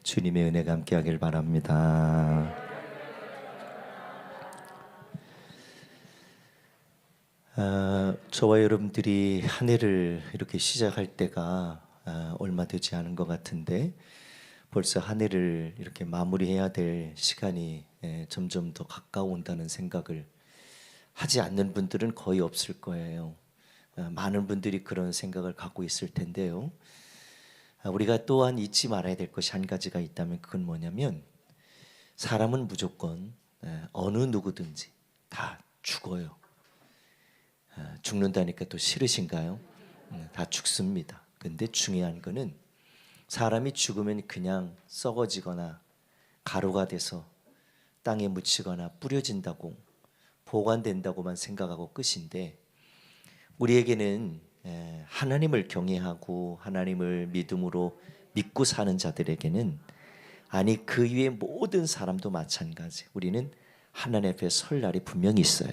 주님의 은혜가 함께하길 바랍니다. 저와 여러분들이 한 해를 이렇게 시작할 때가 얼마 되지 않은 것 같은데 벌써 한 해를 이렇게 마무리해야 될 시간이 점점 더 가까워온다는 생각을 하지 않는 분들은 거의 없을 거예요. 많은 분들이 그런 생각을 갖고 있을 텐데요. 우리가 또한 잊지 말아야 될 것이 한 가지가 있다면 그건 뭐냐면 사람은 무조건 어느 누구든지 다 죽어요. 죽는다니까 또 싫으신가요? 다 죽습니다. 근데 중요한 거는 사람이 죽으면 그냥 썩어지거나 가루가 돼서 땅에 묻히거나 뿌려진다고 보관된다고만 생각하고 끝인데 우리에게는 하나님을 경외하고 하나님을 믿음으로 믿고 사는 자들에게는 아니 그 위에 모든 사람도 마찬가지 우리는 하나님 앞에 설 날이 분명히 있어요.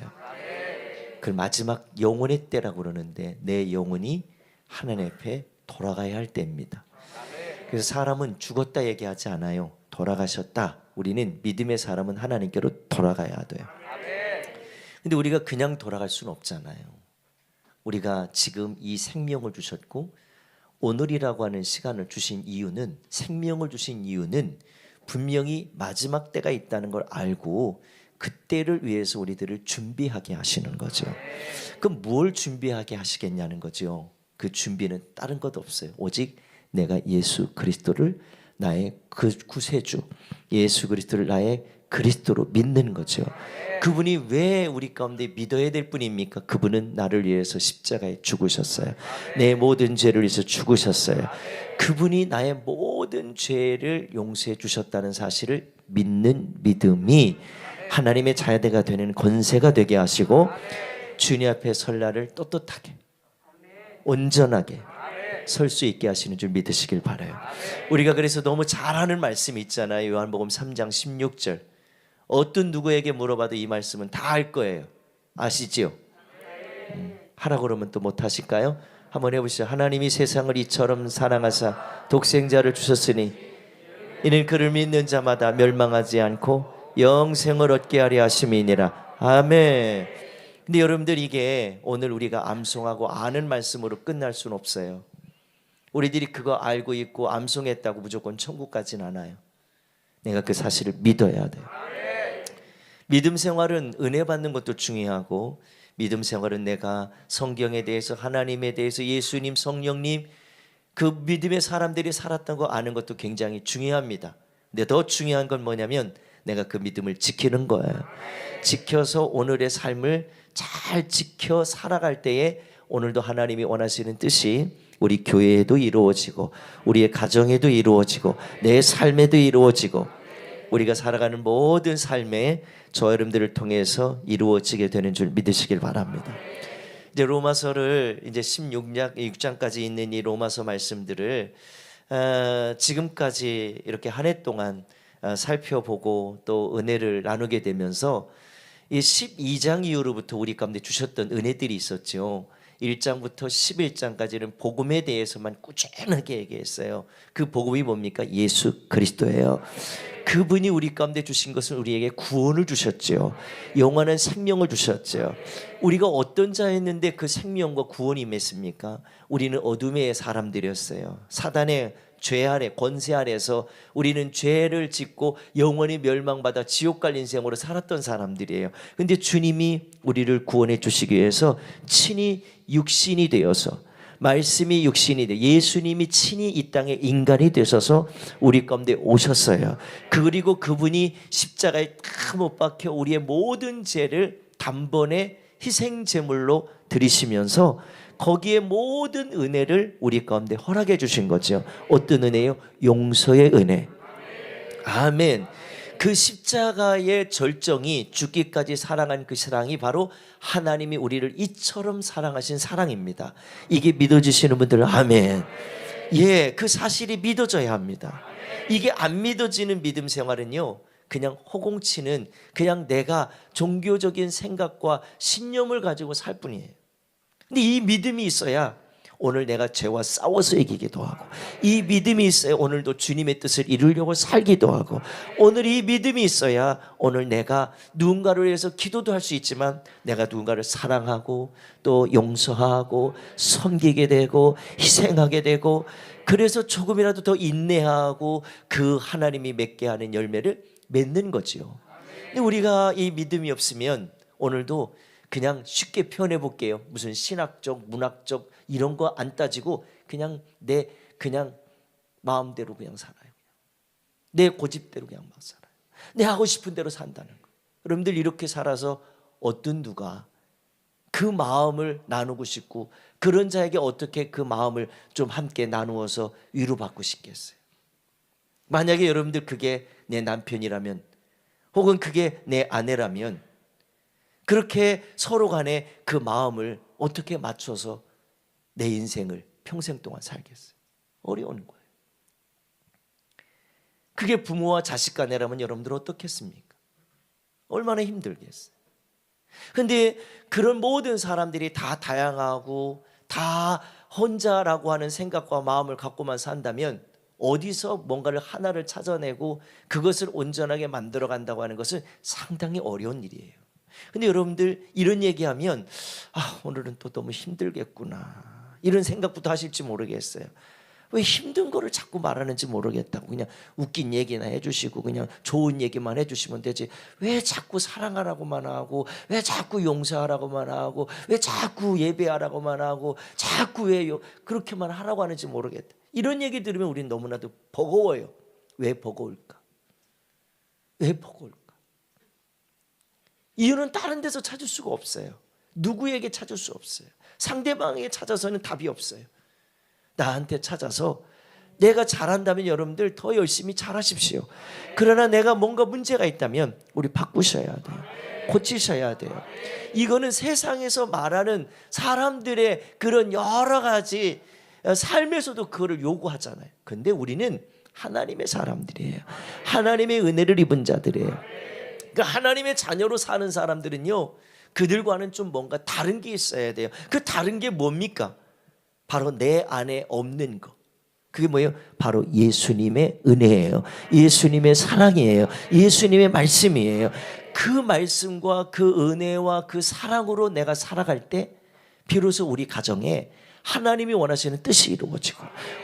그 마지막 영혼의 때라고 그러는데 내 영혼이 하나님 앞에 돌아가야 할 때입니다. 그래서 사람은 죽었다 얘기하지 않아요. 돌아가셨다. 우리는 믿음의 사람은 하나님께로 돌아가야 돼요. 근데 우리가 그냥 돌아갈 수는 없잖아요. 우리가 지금 이 생명을 주셨고 오늘이라고 하는 시간을 주신 이유는 생명을 주신 이유는 분명히 마지막 때가 있다는 걸 알고 그때를 위해서 우리들을 준비하게 하시는 거죠. 그럼 뭘 준비하게 하시겠냐는 거죠. 그 준비는 다른 것 없어요. 오직 내가 예수 그리스도를 나의 그 구세주 예수 그리스도를 나의 그리스도로 믿는 거죠. 그분이 왜 우리 가운데 믿어야 될 분입니까? 그분은 나를 위해서 십자가에 죽으셨어요. 내 모든 죄를 위해서 죽으셨어요. 그분이 나의 모든 죄를 용서해 주셨다는 사실을 믿는 믿음이 하나님의 자녀가 되는 권세가 되게 하시고 주님 앞에 설 날을 떳떳하게 온전하게 설 수 있게 하시는 줄 믿으시길 바라요. 우리가 그래서 너무 잘하는 말씀이 있잖아요. 요한복음 3장 16절 어떤 누구에게 물어봐도 이 말씀은 다 할 거예요. 아시지요? 하라고 그러면 또 못하실까요? 한번 해보시죠. 하나님이 세상을 이처럼 사랑하사 독생자를 주셨으니 이는 그를 믿는 자마다 멸망하지 않고 영생을 얻게 하려 하심이니라. 아멘. 근데 여러분들 이게 오늘 우리가 암송하고 아는 말씀으로 끝날 수는 없어요. 우리들이 그거 알고 있고 암송했다고 무조건 천국 가진 않아요. 내가 그 사실을 믿어야 돼요. 믿음 생활은 은혜 받는 것도 중요하고 믿음 생활은 내가 성경에 대해서 하나님에 대해서 예수님 성령님 그 믿음의 사람들이 살았던 거 아는 것도 굉장히 중요합니다. 근데 더 중요한 건 뭐냐면 내가 그 믿음을 지키는 거예요. 지켜서 오늘의 삶을 잘 지켜 살아갈 때에 오늘도 하나님이 원하시는 뜻이 우리 교회에도 이루어지고 우리의 가정에도 이루어지고 내 삶에도 이루어지고 우리가 살아가는 모든 삶에 저 여러분들을 통해서 이루어지게 되는 줄 믿으시길 바랍니다. 이제 로마서를 이제 16장까지 있는 이 로마서 말씀들을 지금까지 이렇게 한 해 동안 살펴보고 또 은혜를 나누게 되면서 이 12장 이후로부터 우리 가운데 주셨던 은혜들이 있었죠. 1장부터 11장까지는 복음에 대해서만 꾸준하게 얘기했어요. 그 복음이 뭡니까? 예수 그리스도예요. 그분이 우리 가운데 주신 것은 우리에게 구원을 주셨죠. 영원한 생명을 주셨죠. 우리가 어떤 자였는데 그 생명과 구원이 맺습니까? 우리는 어둠의 사람들이었어요. 사단의 죄 아래 권세 아래서 우리는 죄를 짓고 영원히 멸망받아 지옥 갈 인생으로 살았던 사람들이에요. 근데 주님이 우리를 구원해 주시기 위해서 친히 육신이 되어서 말씀이 육신이 돼 예수님이 친히 이 땅에 인간이 되셔서 우리 가운데 오셨어요. 그리고 그분이 십자가에 다 못 박혀 우리의 모든 죄를 단번에 희생 제물로 드리시면서 거기에 모든 은혜를 우리 가운데 허락해 주신 거죠. 어떤 은혜요? 용서의 은혜. 아멘. 그 십자가의 절정이 죽기까지 사랑한 그 사랑이 바로 하나님이 우리를 이처럼 사랑하신 사랑입니다. 이게 믿어지시는 분들은 아멘. 예, 그 사실이 믿어져야 합니다. 이게 안 믿어지는 믿음 생활은요 그냥 허공치는 그냥 내가 종교적인 생각과 신념을 가지고 살 뿐이에요. 근데 이 믿음이 있어야 오늘 내가 죄와 싸워서 이기기도 하고, 이 믿음이 있어야 오늘도 주님의 뜻을 이루려고 살기도 하고, 오늘 이 믿음이 있어야 오늘 내가 누군가를 위해서 기도도 할 수 있지만 내가 누군가를 사랑하고 또 용서하고 섬기게 되고 희생하게 되고, 그래서 조금이라도 더 인내하고 그 하나님이 맺게 하는 열매를 맺는 거지요. 근데 우리가 이 믿음이 없으면 오늘도 그냥 쉽게 표현해 볼게요. 무슨 신학적, 문학적 이런 거 안 따지고 그냥 내 그냥 마음대로 그냥 살아요. 내 고집대로 그냥 막 살아요. 내 하고 싶은 대로 산다는 거. 여러분들 이렇게 살아서 어떤 누가 그 마음을 나누고 싶고 그런 자에게 어떻게 그 마음을 좀 함께 나누어서 위로받고 싶겠어요? 만약에 여러분들 그게 내 남편이라면 혹은 그게 내 아내라면 그렇게 서로 간에 그 마음을 어떻게 맞춰서 내 인생을 평생 동안 살겠어요? 어려운 거예요. 그게 부모와 자식 간에라면 여러분들 어떻겠습니까? 얼마나 힘들겠어요. 근데 그런 모든 사람들이 다 다양하고 다 혼자라고 하는 생각과 마음을 갖고만 산다면 어디서 뭔가를 하나를 찾아내고 그것을 온전하게 만들어 간다고 하는 것은 상당히 어려운 일이에요. 근데 여러분들 이런 얘기하면 오늘은 또 너무 힘들겠구나 이런 생각부터 하실지 모르겠어요. 왜 힘든 거를 자꾸 말하는지 모르겠다고 그냥 웃긴 얘기나 해주시고 그냥 좋은 얘기만 해주시면 되지, 왜 자꾸 사랑하라고만 하고 왜 자꾸 용서하라고만 하고 왜 자꾸 예배하라고만 하고 자꾸 왜 그렇게만 하라고 하는지 모르겠다. 이런 얘기 들으면 우리는 너무나도 버거워요. 왜 버거울까? 왜 버거울까? 이유는 다른 데서 찾을 수가 없어요. 누구에게 찾을 수 없어요. 상대방에게 찾아서는 답이 없어요. 나한테 찾아서 내가 잘한다면 여러분들 더 열심히 잘하십시오. 그러나 내가 뭔가 문제가 있다면 우리 바꾸셔야 돼요. 고치셔야 돼요. 이거는 세상에서 말하는 사람들의 그런 여러 가지 삶에서도 그거를 요구하잖아요. 근데 우리는 하나님의 사람들이에요. 하나님의 은혜를 입은 자들이에요. 그러니까 하나님의 자녀로 사는 사람들은요, 그들과는 좀 뭔가 다른 게 있어야 돼요. 그 다른 게 뭡니까? 바로 내 안에 없는 것. 그게 뭐예요? 바로 예수님의 은혜예요. 예수님의 사랑이에요. 예수님의 말씀이에요. 그 말씀과 그 은혜와 그 사랑으로 내가 살아갈 때 비로소 우리 가정에 하나님이 원하시는 뜻이 이루어지고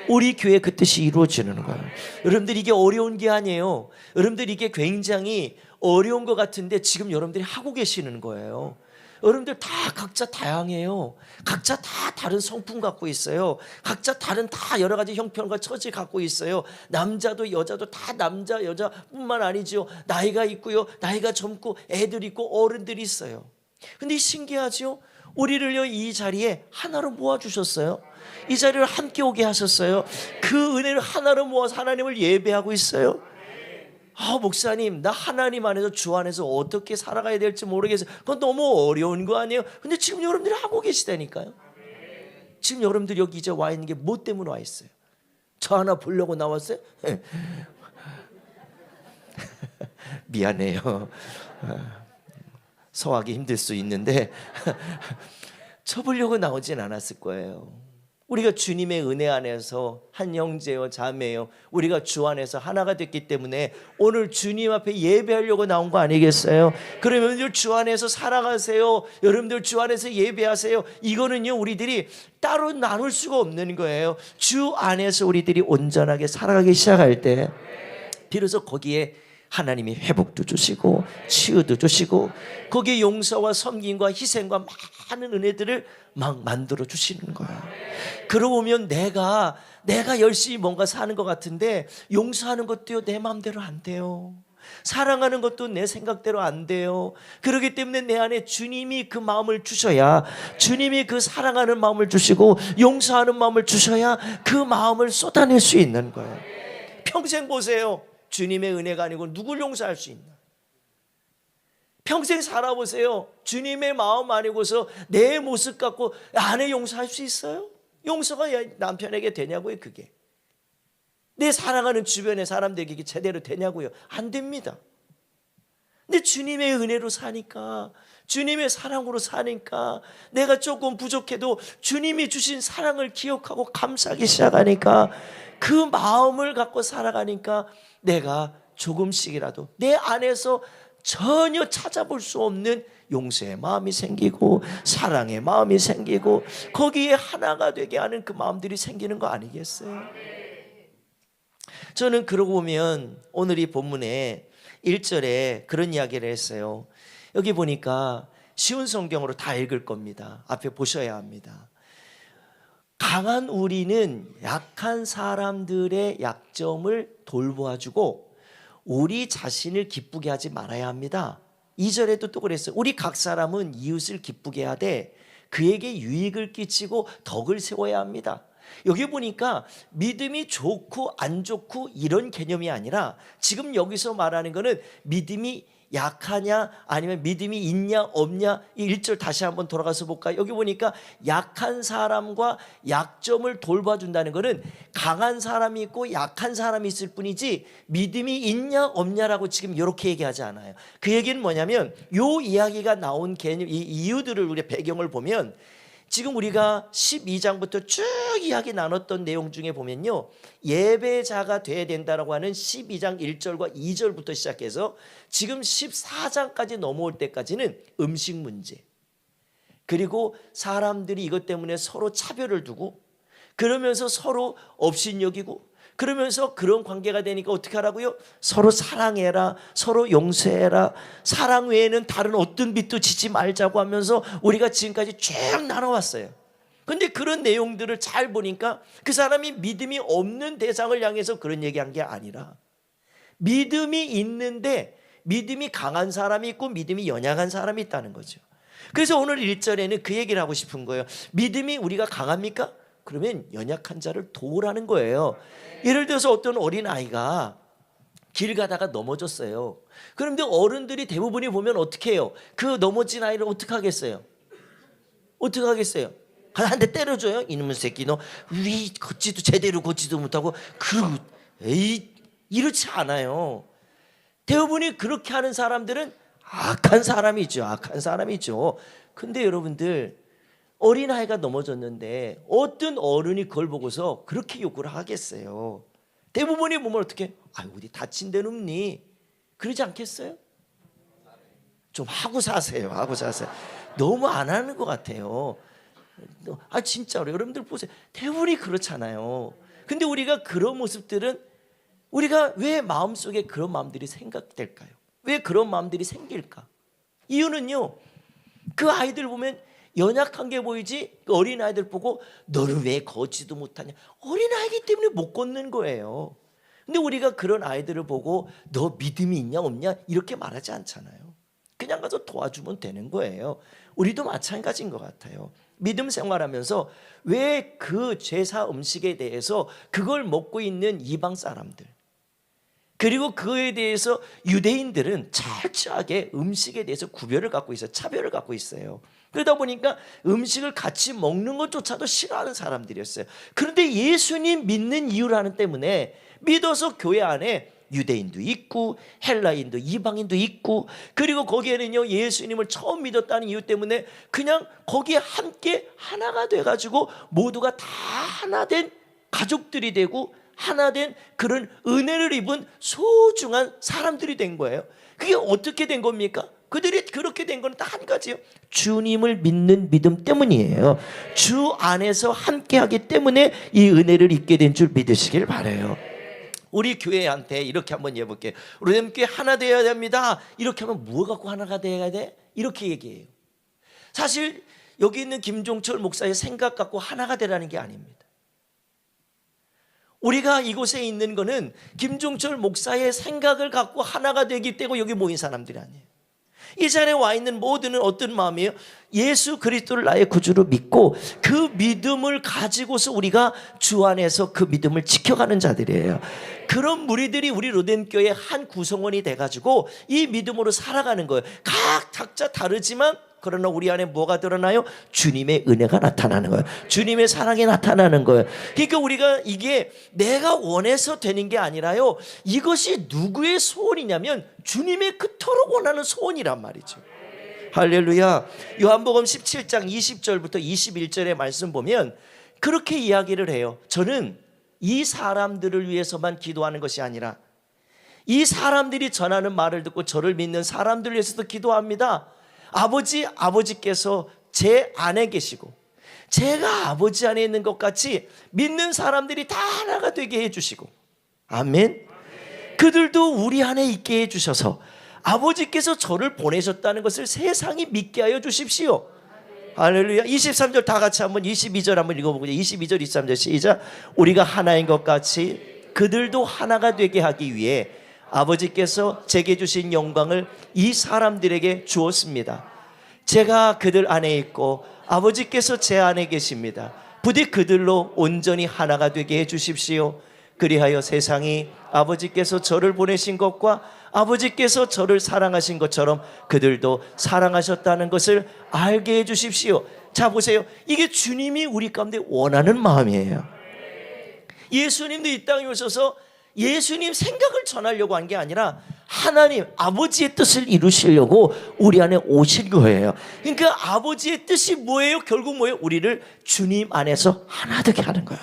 우리 교회 그 뜻이 이루어지는 거예요. 여러분들 이게 어려운 게 아니에요. 여러분들 이게 굉장히 어려운 것 같은데 지금 여러분들이 하고 계시는 거예요. 여러분들 다 각자 다양해요. 각자 다 다른 성품 갖고 있어요. 각자 다른 다 여러 가지 형편과 처지 갖고 있어요. 남자도 여자도 다 남자 여자뿐만 아니죠. 나이가 있고요, 나이가 젊고 애들 있고 어른들이 있어요. 근데 신기하죠? 우리를요 이 자리에 하나로 모아주셨어요. 이 자리를 함께 오게 하셨어요. 그 은혜를 하나로 모아서 하나님을 예배하고 있어요. 목사님, 나 하나님 안에서 주 안에서 어떻게 살아가야 될지 모르겠어요. 그건 너무 어려운 거 아니에요? 근데 지금 여러분들이 하고 계시다니까요. 지금 여러분들 여기 이제 와 있는 게 뭐 때문에 와 있어요? 저 하나 보려고 나왔어요? 미안해요. 서하기 힘들 수 있는데 저 보려고 나오진 않았을 거예요. 우리가 주님의 은혜 안에서 한 형제요 자매요 우리가 주 안에서 하나가 됐기 때문에 오늘 주님 앞에 예배하려고 나온 거 아니겠어요? 그러면 여러분들 주 안에서 살아가세요. 여러분들 주 안에서 예배하세요. 이거는요 우리들이 따로 나눌 수가 없는 거예요. 주 안에서 우리들이 온전하게 살아가기 시작할 때 비로소 거기에 하나님이 회복도 주시고 치유도 주시고 거기에 용서와 섬김과 희생과 많은 은혜들을 막 만들어 주시는 거예요. 그러고 보면 내가 열심히 뭔가 사는 것 같은데 용서하는 것도요 내 마음대로 안 돼요. 사랑하는 것도 내 생각대로 안 돼요. 그렇기 때문에 내 안에 주님이 그 마음을 주셔야, 주님이 그 사랑하는 마음을 주시고 용서하는 마음을 주셔야 그 마음을 쏟아낼 수 있는 거예요. 평생 보세요. 주님의 은혜가 아니고 누굴 용서할 수 있나? 평생 살아보세요. 주님의 마음 아니고서 내 모습 갖고 아내 용서할 수 있어요? 용서가 남편에게 되냐고요? 그게 내 사랑하는 주변의 사람들에게 제대로 되냐고요? 안 됩니다. 근데 주님의 은혜로 사니까, 주님의 사랑으로 사니까, 내가 조금 부족해도 주님이 주신 사랑을 기억하고 감사하기 시작하니까, 그 마음을 갖고 살아가니까 내가 조금씩이라도 내 안에서 전혀 찾아볼 수 없는 용서의 마음이 생기고 사랑의 마음이 생기고 거기에 하나가 되게 하는 그 마음들이 생기는 거 아니겠어요? 저는 그러고 보면 오늘 이 본문에 1절에 그런 이야기를 했어요. 여기 보니까 쉬운 성경으로 다 읽을 겁니다. 앞에 보셔야 합니다. 강한 우리는 약한 사람들의 약점을 돌보아주고 우리 자신을 기쁘게 하지 말아야 합니다. 2절에도 또 그랬어요. 우리 각 사람은 이웃을 기쁘게 하되 그에게 유익을 끼치고 덕을 세워야 합니다. 여기 보니까 믿음이 좋고 안 좋고 이런 개념이 아니라 지금 여기서 말하는 거는 믿음이 약하냐 아니면 믿음이 있냐 없냐, 이 1절 다시 한번 돌아가서 볼까요? 여기 보니까 약한 사람과 약점을 돌봐준다는 것은 강한 사람이 있고 약한 사람이 있을 뿐이지 믿음이 있냐 없냐라고 지금 이렇게 얘기하지 않아요. 그 얘기는 뭐냐면 이 이야기가 나온 개념, 이 이유들을 우리 배경을 보면 지금 우리가 12장부터 쭉 이야기 나눴던 내용 중에 보면요, 예배자가 돼야 된다라고 하는 12장 1절과 2절부터 시작해서 지금 14장까지 넘어올 때까지는 음식 문제, 그리고 사람들이 이것 때문에 서로 차별을 두고 그러면서 서로 업신여기고 그러면서 그런 관계가 되니까 어떻게 하라고요? 서로 사랑해라, 서로 용서해라, 사랑 외에는 다른 어떤 빛도 지지 말자고 하면서 우리가 지금까지 쭉 나눠왔어요. 근데 그런 내용들을 잘 보니까 그 사람이 믿음이 없는 대상을 향해서 그런 얘기한 게 아니라 믿음이 있는데 믿음이 강한 사람이 있고 믿음이 연약한 사람이 있다는 거죠. 그래서 오늘 1절에는 그 얘기를 하고 싶은 거예요. 믿음이 우리가 강합니까? 그러면 연약한 자를 도우라는 거예요. 예를 들어서 어떤 어린아이가 길 가다가 넘어졌어요. 그런데 어른들이 대부분이 보면 어떻게 해요? 그 넘어진 아이를 어떻게 하겠어요? 어떻게 하겠어요? 한 대 때려줘요? 이놈의 새끼, 너 위 걷지도 제대로 걷지도 못하고 그러고, 에이, 이렇지 않아요. 대부분이 그렇게 하는 사람들은 악한 사람이죠. 악한 사람이죠. 근데 여러분들, 어린아이가 넘어졌는데 어떤 어른이 그걸 보고서 그렇게 욕을 하겠어요? 대부분이 보면 어떻게, 아유, 어디 다친 데는 없니? 그러지 않겠어요? 좀 하고 사세요. 하고 사세요. 너무 안 하는 것 같아요. 아, 진짜로 여러분들 보세요. 대부분이 그렇잖아요. 근데 우리가 그런 모습들은, 우리가 왜 마음속에 그런 마음들이 생각될까요? 왜 그런 마음들이 생길까? 이유는요, 그 아이들 보면 연약한 게 보이지, 그 어린아이들 보고 너는 왜 걷지도 못하냐, 어린아이기 때문에 못 걷는 거예요. 근데 우리가 그런 아이들을 보고 너 믿음이 있냐 없냐 이렇게 말하지 않잖아요. 그냥 가서 도와주면 되는 거예요. 우리도 마찬가지인 것 같아요. 믿음 생활하면서 왜 그 제사 음식에 대해서 그걸 먹고 있는 이방 사람들, 그리고 그에 대해서 유대인들은 철저하게 음식에 대해서 구별을 갖고 있어요. 차별을 갖고 있어요. 그러다 보니까 음식을 같이 먹는 것조차도 싫어하는 사람들이었어요. 그런데 예수님 믿는 이유라는 때문에 믿어서 교회 안에 유대인도 있고 헬라인도 이방인도 있고, 그리고 거기에는요 예수님을 처음 믿었다는 이유 때문에 그냥 거기에 함께 하나가 돼가지고 모두가 다 하나된 가족들이 되고 하나된 그런 은혜를 입은 소중한 사람들이 된 거예요. 그게 어떻게 된 겁니까? 그들이 그렇게 된 건 딱 한 가지예요. 주님을 믿는 믿음 때문이에요. 주 안에서 함께하기 때문에 이 은혜를 입게 된 줄 믿으시길 바라요. 우리 교회한테 이렇게 한번 해볼게요. 우리 함께 하나 되어야 됩니다. 이렇게 하면 뭐 갖고 하나가 되어야 돼? 이렇게 얘기해요. 사실 여기 있는 김종철 목사의 생각 갖고 하나가 되라는 게 아닙니다. 우리가 이곳에 있는 거는 김종철 목사의 생각을 갖고 하나가 되기 때문에 여기 모인 사람들이 아니에요. 이 자리에 와 있는 모두는 어떤 마음이에요? 예수 그리스도를 나의 구주로 믿고 그 믿음을 가지고서 우리가 주 안에서 그 믿음을 지켜가는 자들이에요. 그런 무리들이 우리 로덴교의 한 구성원이 돼가지고 이 믿음으로 살아가는 거예요. 각자 다르지만 그러나 우리 안에 뭐가 드러나요? 주님의 은혜가 나타나는 거예요. 주님의 사랑이 나타나는 거예요. 그러니까 우리가 이게 내가 원해서 되는 게 아니라요, 이것이 누구의 소원이냐면 주님의 그토록 원하는 소원이란 말이죠. 할렐루야. 요한복음 17장 20절부터 21절의 말씀 보면 그렇게 이야기를 해요. 저는 이 사람들을 위해서만 기도하는 것이 아니라 이 사람들이 전하는 말을 듣고 저를 믿는 사람들을 위해서도 기도합니다. 아버지께서 제 안에 계시고 제가 아버지 안에 있는 것 같이 믿는 사람들이 다 하나가 되게 해주시고, 아멘. 그들도 우리 안에 있게 해주셔서 아버지께서 저를 보내셨다는 것을 세상이 믿게 하여 주십시오. 할렐루야. 23절 다 같이 한번 22절 한번 읽어보죠. 22절 23절 시작. 우리가 하나인 것 같이 그들도 하나가 되게 하기 위해 아버지께서 제게 주신 영광을 이 사람들에게 주었습니다. 제가 그들 안에 있고 아버지께서 제 안에 계십니다. 부디 그들로 온전히 하나가 되게 해주십시오. 그리하여 세상이 아버지께서 저를 보내신 것과 아버지께서 저를 사랑하신 것처럼 그들도 사랑하셨다는 것을 알게 해주십시오. 자, 보세요. 이게 주님이 우리 가운데 원하는 마음이에요. 예수님도 이 땅에 오셔서 예수님 생각을 전하려고 한 게 아니라 하나님 아버지의 뜻을 이루시려고 우리 안에 오신 거예요. 그러니까 아버지의 뜻이 뭐예요? 결국 뭐예요? 우리를 주님 안에서 하나 되게 하는 거예요.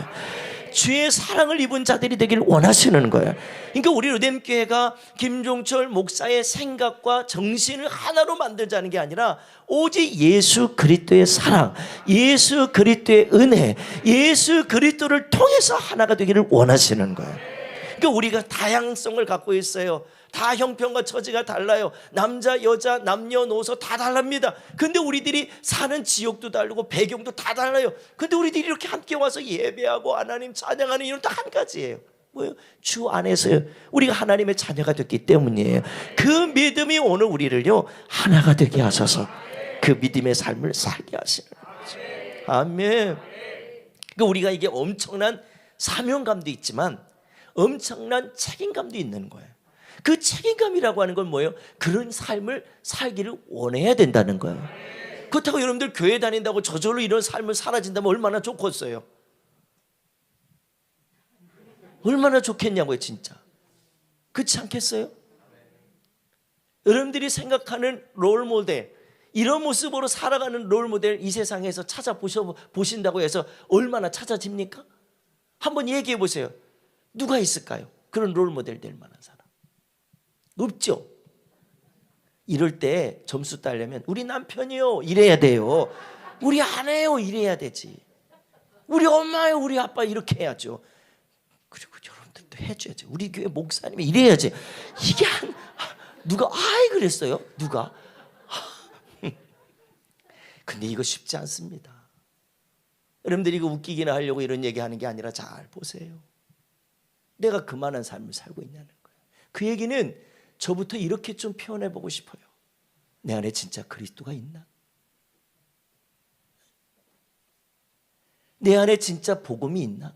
주의 사랑을 입은 자들이 되길 원하시는 거예요. 그러니까 우리 르뎀교회가 김종철 목사의 생각과 정신을 하나로 만들자는 게 아니라 오직 예수 그리스도의 사랑, 예수 그리스도의 은혜, 예수 그리스도를 통해서 하나가 되기를 원하시는 거예요. 그러니까 우리가 다양성을 갖고 있어요. 다 형편과 처지가 달라요. 남자, 여자, 남녀노소 다 다릅니다. 근데 우리들이 사는 지역도 다르고 배경도 다 달라요. 근데 우리들이 이렇게 함께 와서 예배하고 하나님 찬양하는 이유는 다 한 가지예요. 뭐예요? 주 안에서요. 우리가 하나님의 자녀가 됐기 때문이에요. 그 믿음이 오늘 우리를요 하나가 되게 하셔서 그 믿음의 삶을 살게 하시는 거죠. 아멘. 그러니까 우리가 이게 엄청난 사명감도 있지만 엄청난 책임감도 있는 거예요. 그 책임감이라고 하는 건 뭐예요? 그런 삶을 살기를 원해야 된다는 거예요. 그렇다고 여러분들 교회 다닌다고 저절로 이런 삶을 살아진다면 얼마나 좋겠어요? 얼마나 좋겠냐고요, 진짜. 그렇지 않겠어요? 여러분들이 생각하는 롤 모델, 이런 모습으로 살아가는 롤 모델 이 세상에서 찾아보신다고 해서 얼마나 찾아집니까? 한번 얘기해 보세요. 누가 있을까요? 그런 롤 모델 될 만한 사람. 없죠. 이럴 때 점수 따려면 우리 남편이요 이래야 돼요. 우리 아내요 이래야 되지. 우리 엄마요 우리 아빠 이렇게 해야죠. 그리고 여러분들도 해줘야죠. 우리 교회 목사님이 이래야지. 이게 누가 그랬어요? 누가? 근데 이거 쉽지 않습니다. 여러분들이 이거 웃기기나 하려고 이런 얘기하는 게 아니라 잘 보세요. 내가 그만한 삶을 살고 있냐는 거예요. 그 얘기는 저부터 이렇게 좀 표현해 보고 싶어요. 내 안에 진짜 그리스도가 있나? 내 안에 진짜 복음이 있나?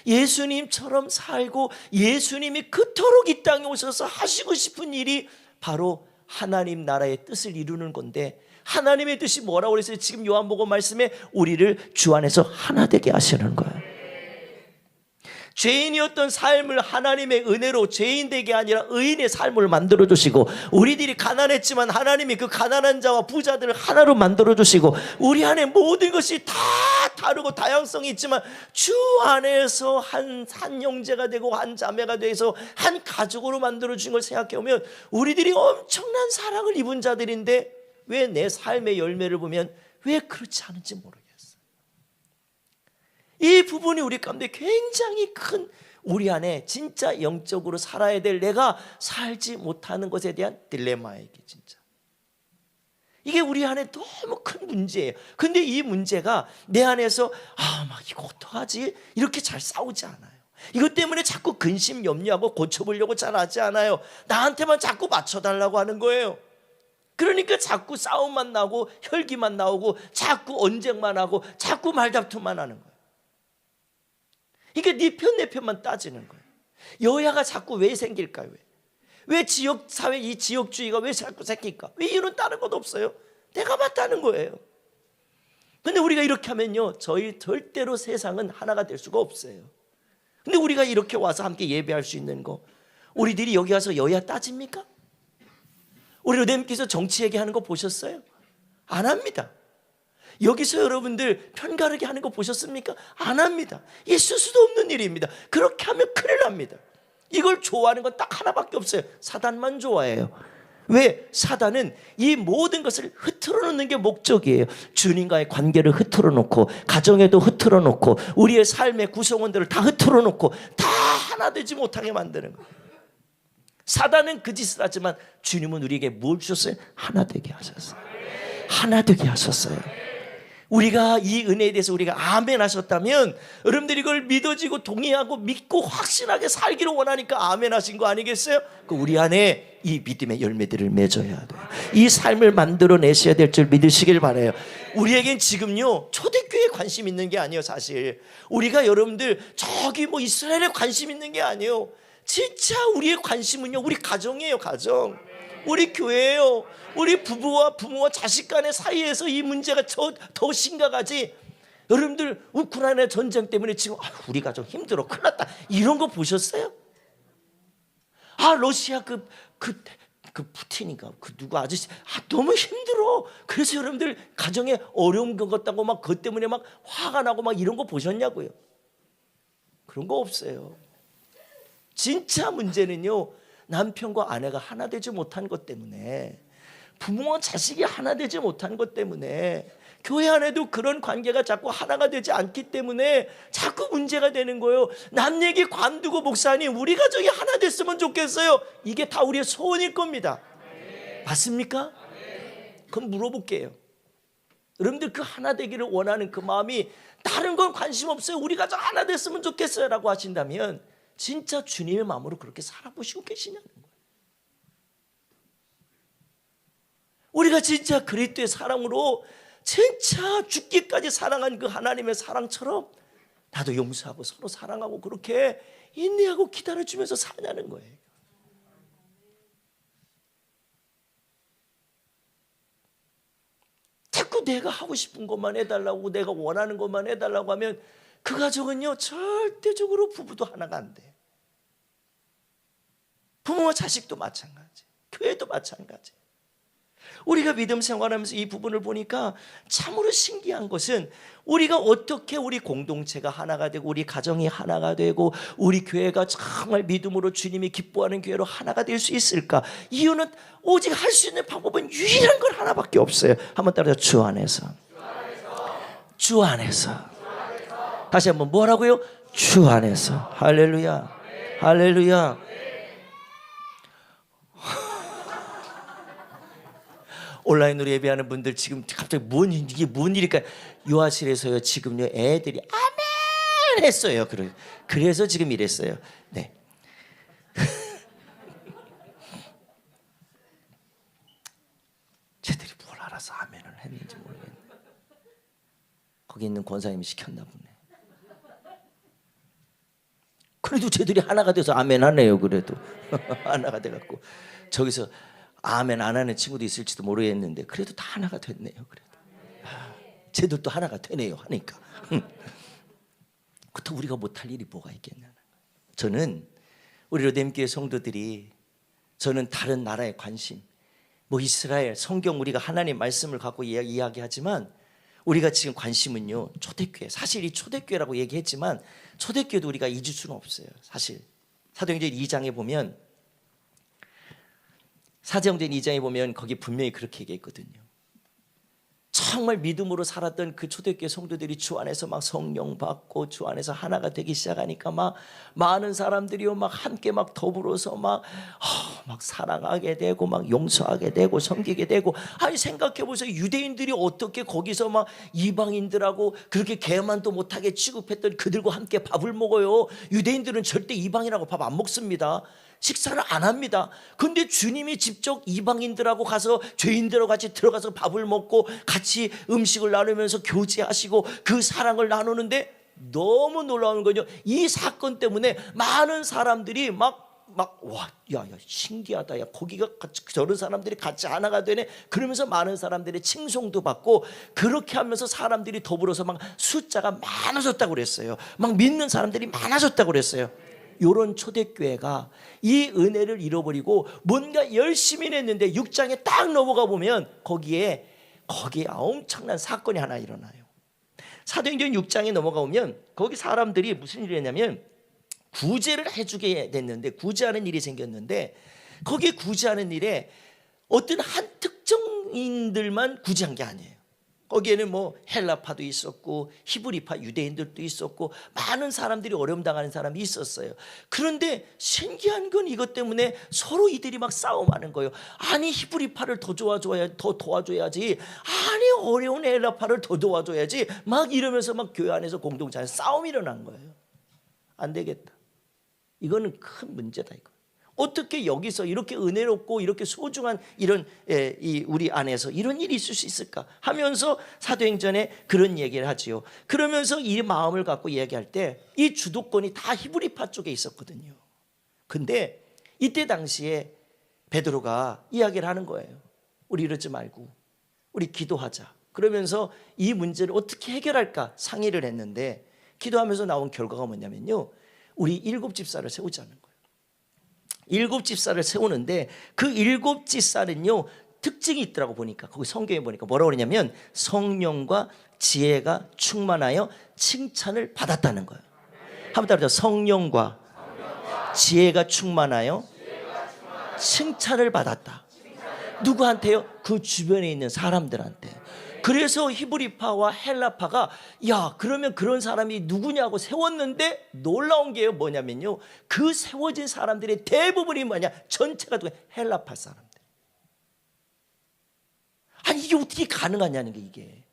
예수님처럼 살고 예수님이 그토록 이 땅에 오셔서 하시고 싶은 일이 바로 하나님 나라의 뜻을 이루는 건데, 하나님의 뜻이 뭐라고 그랬어요? 지금 요한복음 말씀에 우리를 주 안에서 하나 되게 하시는 거예요. 죄인이었던 삶을 하나님의 은혜로 죄인 되게 아니라 의인의 삶을 만들어주시고, 우리들이 가난했지만 하나님이 그 가난한 자와 부자들을 하나로 만들어주시고, 우리 안에 모든 것이 다 다르고 다양성이 있지만 주 안에서 한 형제가 되고 한 자매가 돼서 한 가족으로 만들어주신 걸 생각해보면 우리들이 엄청난 사랑을 입은 자들인데 왜 내 삶의 열매를 보면 왜 그렇지 않은지 모르겠어요. 이 부분이 우리 가운데 굉장히 큰, 우리 안에 진짜 영적으로 살아야 될 내가 살지 못하는 것에 대한 딜레마예요. 이게 진짜 이게 우리 안에 너무 큰 문제예요. 근데 이 문제가 내 안에서 막 이거 어떡하지? 이렇게 잘 싸우지 않아요. 이것 때문에 자꾸 근심 염려하고 고쳐보려고 잘 하지 않아요. 나한테만 자꾸 맞춰달라고 하는 거예요. 그러니까 자꾸 싸움만 나고 혈기만 나오고 자꾸 언쟁만 하고 자꾸 말다툼만 하는 거예요. 그러니까 네 편 내 편만 따지는 거예요. 여야가 자꾸 왜 생길까요? 왜 지역사회 이 지역주의가 왜 자꾸 생길까? 왜 이유는 다른 것 없어요. 내가 맞다는 거예요. 근데 우리가 이렇게 하면요, 저희 절대로 세상은 하나가 될 수가 없어요. 근데 우리가 이렇게 와서 함께 예배할 수 있는 거, 우리들이 여기 와서 여야 따집니까? 우리 로뎀께서 정치 얘기하는 거 보셨어요? 안 합니다. 여기서 여러분들 편가르기 하는 거 보셨습니까? 안 합니다. 있을 수도 없는 일입니다. 그렇게 하면 큰일 납니다. 이걸 좋아하는 건 딱 하나밖에 없어요. 사단만 좋아해요. 왜? 사단은 이 모든 것을 흐트러 놓는 게 목적이에요. 주님과의 관계를 흐트러 놓고, 가정에도 흐트러 놓고, 우리의 삶의 구성원들을 다 흐트러 놓고, 다 하나 되지 못하게 만드는 거예요. 사단은 그 짓을 하지만 주님은 우리에게 뭘 주셨어요? 하나 되게 하셨어요. 하나 되게 하셨어요. 우리가 이 은혜에 대해서 우리가 아멘 하셨다면, 여러분들이 이걸 믿어지고 동의하고 믿고 확신하게 살기를 원하니까 아멘 하신 거 아니겠어요? 그 우리 안에 이 믿음의 열매들을 맺어야 돼요. 이 삶을 만들어내셔야 될 줄 믿으시길 바라요. 우리에겐 지금요, 초대교회에 관심 있는 게 아니에요. 사실 우리가 여러분들 저기 뭐 이스라엘에 관심 있는 게 아니에요. 진짜 우리의 관심은요, 우리 가정이에요. 가정, 우리 교회예요. 우리 부부와 부모와 자식 간의 사이에서 이 문제가 더 심각하지. 여러분들 우크라이나 전쟁 때문에 지금 우리 가정 힘들어, 큰일 났다, 이런 거 보셨어요? 러시아 그 푸틴인가 그 누구 아저씨 너무 힘들어. 그래서 여러분들 가정에 어려움 것 같다고 막 그것 때문에 막 화가 나고 막 이런 거 보셨냐고요? 그런 거 없어요. 진짜 문제는요, 남편과 아내가 하나 되지 못한 것 때문에, 부모와 자식이 하나 되지 못한 것 때문에, 교회 안에도 그런 관계가 자꾸 하나가 되지 않기 때문에 자꾸 문제가 되는 거예요. 남 얘기 관두고, 목사님 우리 가정이 하나 됐으면 좋겠어요. 이게 다 우리의 소원일 겁니다. 맞습니까? 그럼 물어볼게요. 여러분들 그 하나 되기를 원하는 그 마음이 다른 건 관심 없어요. 우리 가정 하나 됐으면 좋겠어요 라고 하신다면, 진짜 주님의 마음으로 그렇게 살아보시고 계시냐는 거예요. 우리가 진짜 그리스도의 사랑으로 진짜 죽기까지 사랑한 그 하나님의 사랑처럼 나도 용서하고 서로 사랑하고 그렇게 인내하고 기다려주면서 사냐는 거예요. 자꾸 내가 하고 싶은 것만 해달라고, 내가 원하는 것만 해달라고 하면 그 가정은요, 절대적으로 부부도 하나가 안 돼. 부모와 자식도 마찬가지, 교회도 마찬가지. 우리가 믿음 생활하면서 이 부분을 보니까 참으로 신기한 것은, 우리가 어떻게 우리 공동체가 하나가 되고, 우리 가정이 하나가 되고, 우리 교회가 정말 믿음으로 주님이 기뻐하는 교회로 하나가 될 수 있을까? 이유는 오직 할 수 있는 방법은 유일한 건 하나밖에 없어요. 한번 따라서, 주 안에서. 주 안에서. 다시 한번 뭐라고요? 주 안에서. 할렐루야, 할렐루야. 온라인으로 예배하는 분들 지금 갑자기 이게 뭔 일일까? 요아실에서요, 지금요 애들이 아멘 했어요. 그래서 지금 이랬어요. 네. 쟤들이 뭘 알아서 아멘을 했는지 모르겠네. 거기 있는 권사님이 시켰나 보네. 그래도 쟤들이 하나가 돼서 아멘 하네요. 그래도 하나가 돼갖고 저기서 아멘 안 하는 친구도 있을지도 모르겠는데, 그래도 다 하나가 됐네요. 그래도 쟤들도 하나가 되네요 하니까. 그렇다고 우리가 못할 일이 뭐가 있겠냐는 거예요. 저는 우리 로뎀교회 성도들이, 저는 다른 나라에 관심, 뭐 이스라엘, 성경, 우리가 하나님 말씀을 갖고 이야기하지만, 우리가 지금 관심은요, 초대교회. 사실 이 초대교회라고 얘기했지만 초대교회도 우리가 잊을 수는 없어요. 사실 사도행전 2장에 보면, 사도행전 2장에 보면 거기 분명히 그렇게 얘기했거든요. 정말 믿음으로 살았던 그 초대교회 성도들이 주 안에서 막 성령 받고 주 안에서 하나가 되기 시작하니까 막 많은 사람들이요 막 함께 막 더불어서 막 사랑하게 되고 막 용서하게 되고 섬기게 되고. 아니 생각해 보세요. 유대인들이 어떻게 거기서 막 이방인들하고 그렇게 개만도 못하게 취급했던 그들과 함께 밥을 먹어요. 유대인들은 절대 이방인하고 밥 안 먹습니다. 식사를 안 합니다. 근데 주님이 직접 이방인들하고 가서 죄인들하고 같이 들어가서 밥을 먹고 같이 음식을 나누면서 교제하시고 그 사랑을 나누는데, 너무 놀라운 건요, 이 사건 때문에 많은 사람들이 막 와, 야, 신기하다. 야, 거기가 저런 사람들이 같이 하나가 되네. 그러면서 많은 사람들의 칭송도 받고, 그렇게 하면서 사람들이 더불어서 막 숫자가 많아졌다고 그랬어요. 막 믿는 사람들이 많아졌다고 그랬어요. 요런 초대교회가 이 은혜를 잃어버리고 뭔가 열심히 했는데 6장에 딱 넘어가 보면 거기에 엄청난 사건이 하나 일어나요. 사도행전 6장에 넘어가 보면 거기 사람들이 무슨 일을 했냐면 구제를 해주게 됐는데, 구제하는 일이 생겼는데, 거기 구제하는 일에 어떤 한 특정인들만 구제한 게 아니에요. 거기에는 뭐 헬라파도 있었고 히브리파 유대인들도 있었고 많은 사람들이 어려움 당하는 사람이 있었어요. 그런데 신기한 건 이것 때문에 서로 이들이 막 싸움하는 거예요. 아니 히브리파를 더 도와줘야지. 아니 어려운 헬라파를 더 도와줘야지. 막 이러면서 막 교회 안에서 공동체 안에서 싸움이 일어난 거예요. 안 되겠다. 이거는 큰 문제다 이거. 어떻게 여기서 이렇게 은혜롭고 이렇게 소중한 이런 우리 안에서 이런 일이 있을 수 있을까 하면서 사도행전에 그런 얘기를 하지요. 그러면서 이 마음을 갖고 이야기할 때 이 주도권이 다 히브리파 쪽에 있었거든요. 근데 이때 당시에 베드로가 이야기를 하는 거예요. 우리 이러지 말고 우리 기도하자. 그러면서 이 문제를 어떻게 해결할까 상의를 했는데, 기도하면서 나온 결과가 뭐냐면요, 우리 7집사를 세우자는 거예요. 7집사를 세우는데 그 7집사는요 특징이 있더라고. 보니까 거기 성경에 보니까 뭐라고 그러냐면 성령과 지혜가 충만하여 칭찬을 받았다는 거예요. 한번 따라서 성령과 지혜가 충만하여 칭찬을 받았다. 누구한테요? 그 주변에 있는 사람들한테. 그래서 히브리파와 헬라파가 야 그러면 그런 사람이 누구냐고 세웠는데, 놀라운 게 뭐냐면요, 그 세워진 사람들의 대부분이 뭐냐, 전체가 헬라파 사람들. 아니 이게 어떻게 가능하냐는 게, 이게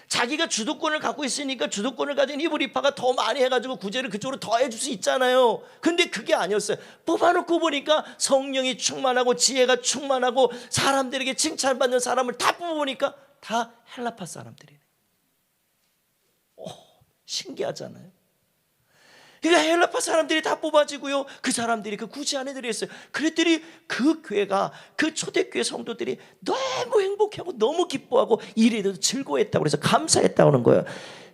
자기가 주도권을 갖고 있으니까 주도권을 가진 히브리파가 더 많이 해가지고 구제를 그쪽으로 더 해줄 수 있잖아요. 근데 그게 아니었어요. 뽑아놓고 보니까 성령이 충만하고 지혜가 충만하고 사람들에게 칭찬받는 사람을 다 뽑아보니까 다 헬라파 사람들이네. 신기하잖아요. 그러니까 헬라파 사람들이 다 뽑아지고요, 그 사람들이 그 구제 안에 들어있어요. 그랬더니 그 교회가, 그 초대교회 성도들이 너무 행복해하고 너무 기뻐하고 일에 대해서 즐거워했다고 그래서 감사했다고 하는 거예요.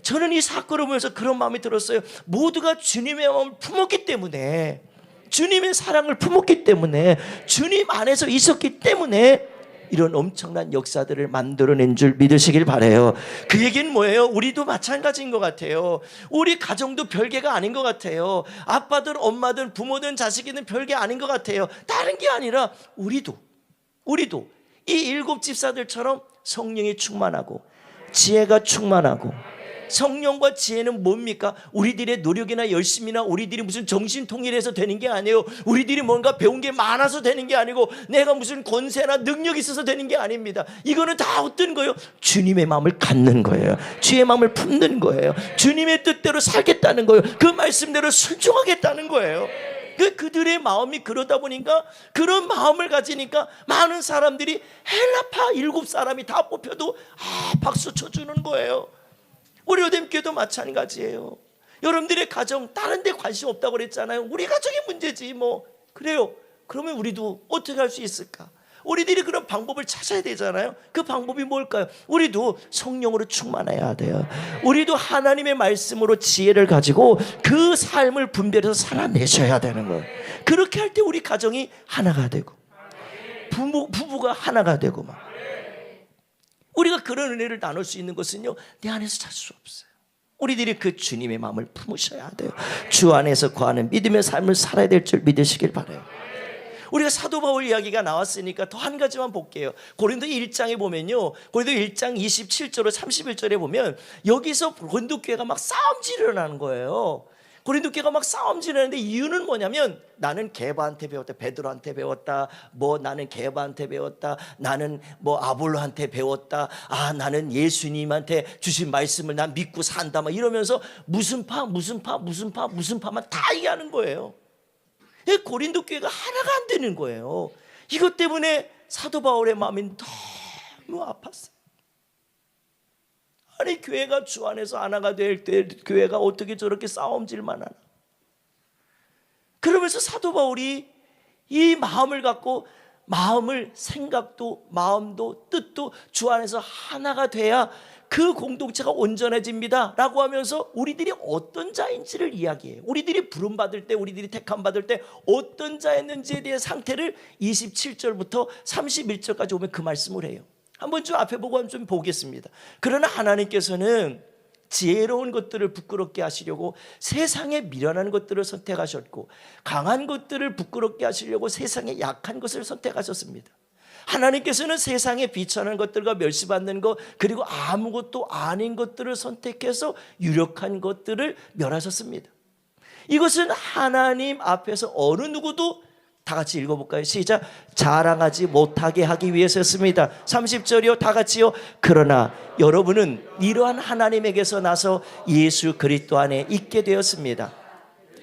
저는 이 사건을 보면서 그런 마음이 들었어요. 모두가 주님의 마음을 품었기 때문에, 주님의 사랑을 품었기 때문에, 주님 안에서 있었기 때문에 이런 엄청난 역사들을 만들어낸 줄 믿으시길 바라요. 그 얘기는 뭐예요? 우리도 마찬가지인 것 같아요. 우리 가정도 별개가 아닌 것 같아요. 아빠든 엄마든 부모든 자식이든 별개 아닌 것 같아요. 다른 게 아니라 우리도 이 7집사들처럼 성령이 충만하고 지혜가 충만하고, 성령과 지혜는 뭡니까? 우리들의 노력이나 열심이나 우리들이 무슨 정신통일해서 되는 게 아니에요. 우리들이 뭔가 배운 게 많아서 되는 게 아니고 내가 무슨 권세나 능력이 있어서 되는 게 아닙니다. 이거는 다 어떤 거예요? 주님의 마음을 갖는 거예요. 주의 마음을 품는 거예요. 주님의 뜻대로 살겠다는 거예요. 그 말씀대로 순종하겠다는 거예요. 그들의 마음이 그러다 보니까, 그런 마음을 가지니까 많은 사람들이 헬라파 7사람이 다 뽑혀도 박수 쳐주는 거예요. 우리 요즘교회도 마찬가지예요. 여러분들의 가정 다른 데 관심 없다고 그랬잖아요. 우리 가정이 문제지 뭐. 그래요. 그러면 우리도 어떻게 할 수 있을까? 우리들이 그런 방법을 찾아야 되잖아요. 그 방법이 뭘까요? 우리도 성령으로 충만해야 돼요. 우리도 하나님의 말씀으로 지혜를 가지고 그 삶을 분별해서 살아내셔야 되는 거예요. 그렇게 할 때 우리 가정이 하나가 되고 부부가 하나가 되고 막. 우리가 그런 은혜를 나눌 수 있는 것은요, 내 안에서 찾을 수 없어요. 우리들이 그 주님의 마음을 품으셔야 돼요. 주 안에서 거하는 믿음의 삶을 살아야 될 줄 믿으시길 바라요. 우리가 사도 바울 이야기가 나왔으니까 더 한 가지만 볼게요. 고린도 1장에 보면요, 고린도 1장 27절로 31절에 보면 여기서 고린도 교회가 막 싸움질을 하는 거예요. 고린도 교회가 막 싸움질하는데 이유는 뭐냐면, 나는 게바한테 배웠다, 베드로한테 배웠다, 뭐 나는 게바한테 배웠다, 나는 뭐 아볼로한테 배웠다, 나는 예수님한테 주신 말씀을 난 믿고 산다, 막 이러면서 무슨 파만 다 얘기하는 거예요. 고린도 교회가 하나가 안 되는 거예요. 이것 때문에 사도 바울의 마음이 너무 아팠어요. 아니 교회가 주 안에서 하나가 될 때 교회가 어떻게 저렇게 싸움질만 하나? 그러면서 사도 바울이 이 마음을 갖고 마음을, 생각도 마음도 뜻도 주 안에서 하나가 돼야 그 공동체가 온전해집니다 라고 하면서 우리들이 어떤 자인지를 이야기해요. 우리들이 부름받을 때, 우리들이 택함받을 때 어떤 자였는지에 대한 상태를 27절부터 31절까지 오면 그 말씀을 해요. 한번 좀 앞에 보고 좀 보겠습니다. 그러나 하나님께서는 지혜로운 것들을 부끄럽게 하시려고 세상에 미련한 것들을 선택하셨고, 강한 것들을 부끄럽게 하시려고 세상에 약한 것을 선택하셨습니다. 하나님께서는 세상에 비천한 것들과 멸시받는 것, 그리고 아무것도 아닌 것들을 선택해서 유력한 것들을 멸하셨습니다. 이것은 하나님 앞에서 어느 누구도, 다 같이 읽어볼까요? 시작. 자랑하지 못하게 하기 위해서였습니다. 30절이요. 다 같이요. 그러나 여러분은 이러한 하나님에게서 나서 예수 그리스도 안에 있게 되었습니다.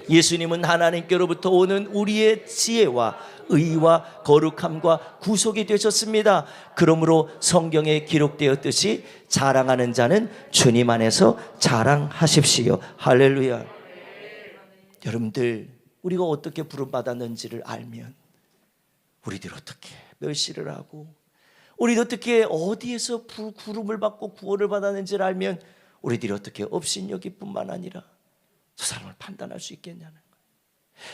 예수님은 하나님께로부터 오는 우리의 지혜와 의와 거룩함과 구속이 되셨습니다. 그러므로 성경에 기록되었듯이 자랑하는 자는 주님 안에서 자랑하십시오. 할렐루야. 여러분들, 우리가 어떻게 부름받았는지를 알면, 우리들 어떻게 멸시를 하고, 우리들 어떻게 어디에서 부름을 받고 구원을 받았는지를 알면, 우리들이 어떻게 업신여기뿐만 아니라 저 사람을 판단할 수 있겠냐는 거예요.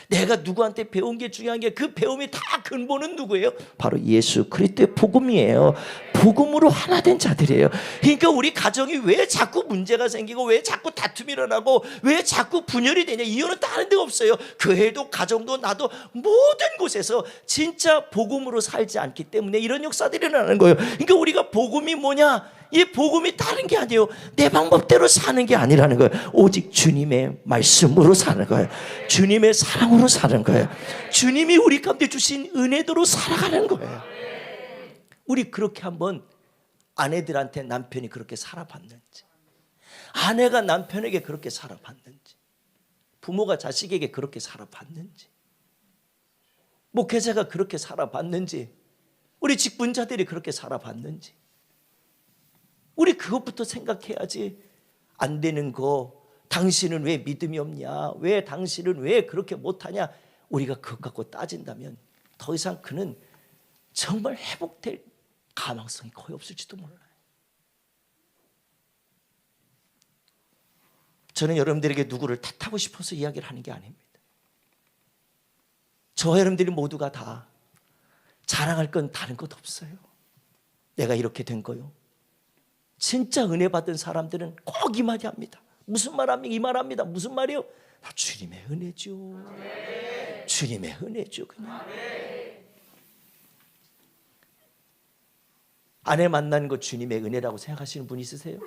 내가 누구한테 배운 게 중요한 게, 그 배움이 다 근본은 누구예요? 바로 예수 그리스도의 복음이에요. 복음으로 하나 된 자들이에요. 그러니까 우리 가정이 왜 자꾸 문제가 생기고, 왜 자꾸 다툼이 일어나고, 왜 자꾸 분열이 되냐, 이유는 다른 데가 없어요. 교회도 가정도 나도 모든 곳에서 진짜 복음으로 살지 않기 때문에 이런 역사들이 일어나는 거예요. 그러니까 우리가 복음이 뭐냐, 이 복음이 다른 게 아니에요. 내 방법대로 사는 게 아니라는 거예요. 오직 주님의 말씀으로 사는 거예요. 주님의 사랑으로 사는 거예요. 주님이 우리 가운데 주신 은혜대로 살아가는 거예요. 우리 그렇게 한번 아내들한테 남편이 그렇게 살아봤는지, 아내가 남편에게 그렇게 살아봤는지, 부모가 자식에게 그렇게 살아봤는지, 목회자가 그렇게 살아봤는지, 우리 직분자들이 그렇게 살아봤는지, 우리 그것부터 생각해야지. 안 되는 거, 당신은 왜 믿음이 없냐, 왜 당신은 왜 그렇게 못하냐, 우리가 그것 갖고 따진다면 더 이상 그는 정말 회복될 가망성이 거의 없을지도 몰라요. 저는 여러분들에게 누구를 탓하고 싶어서 이야기를 하는 게 아닙니다. 저와 여러분들이 모두가 다 자랑할 건 다른 것 없어요. 내가 이렇게 된 거요. 진짜 은혜 받은 사람들은 꼭 이 말이 합니다. 무슨 말 합니까? 이 말 합니다. 무슨 말이요? 다 주님의 은혜죠. 아멘. 주님의 은혜죠. 그냥. 아멘. 아내 만난 거 주님의 은혜라고 생각하시는 분 있으세요?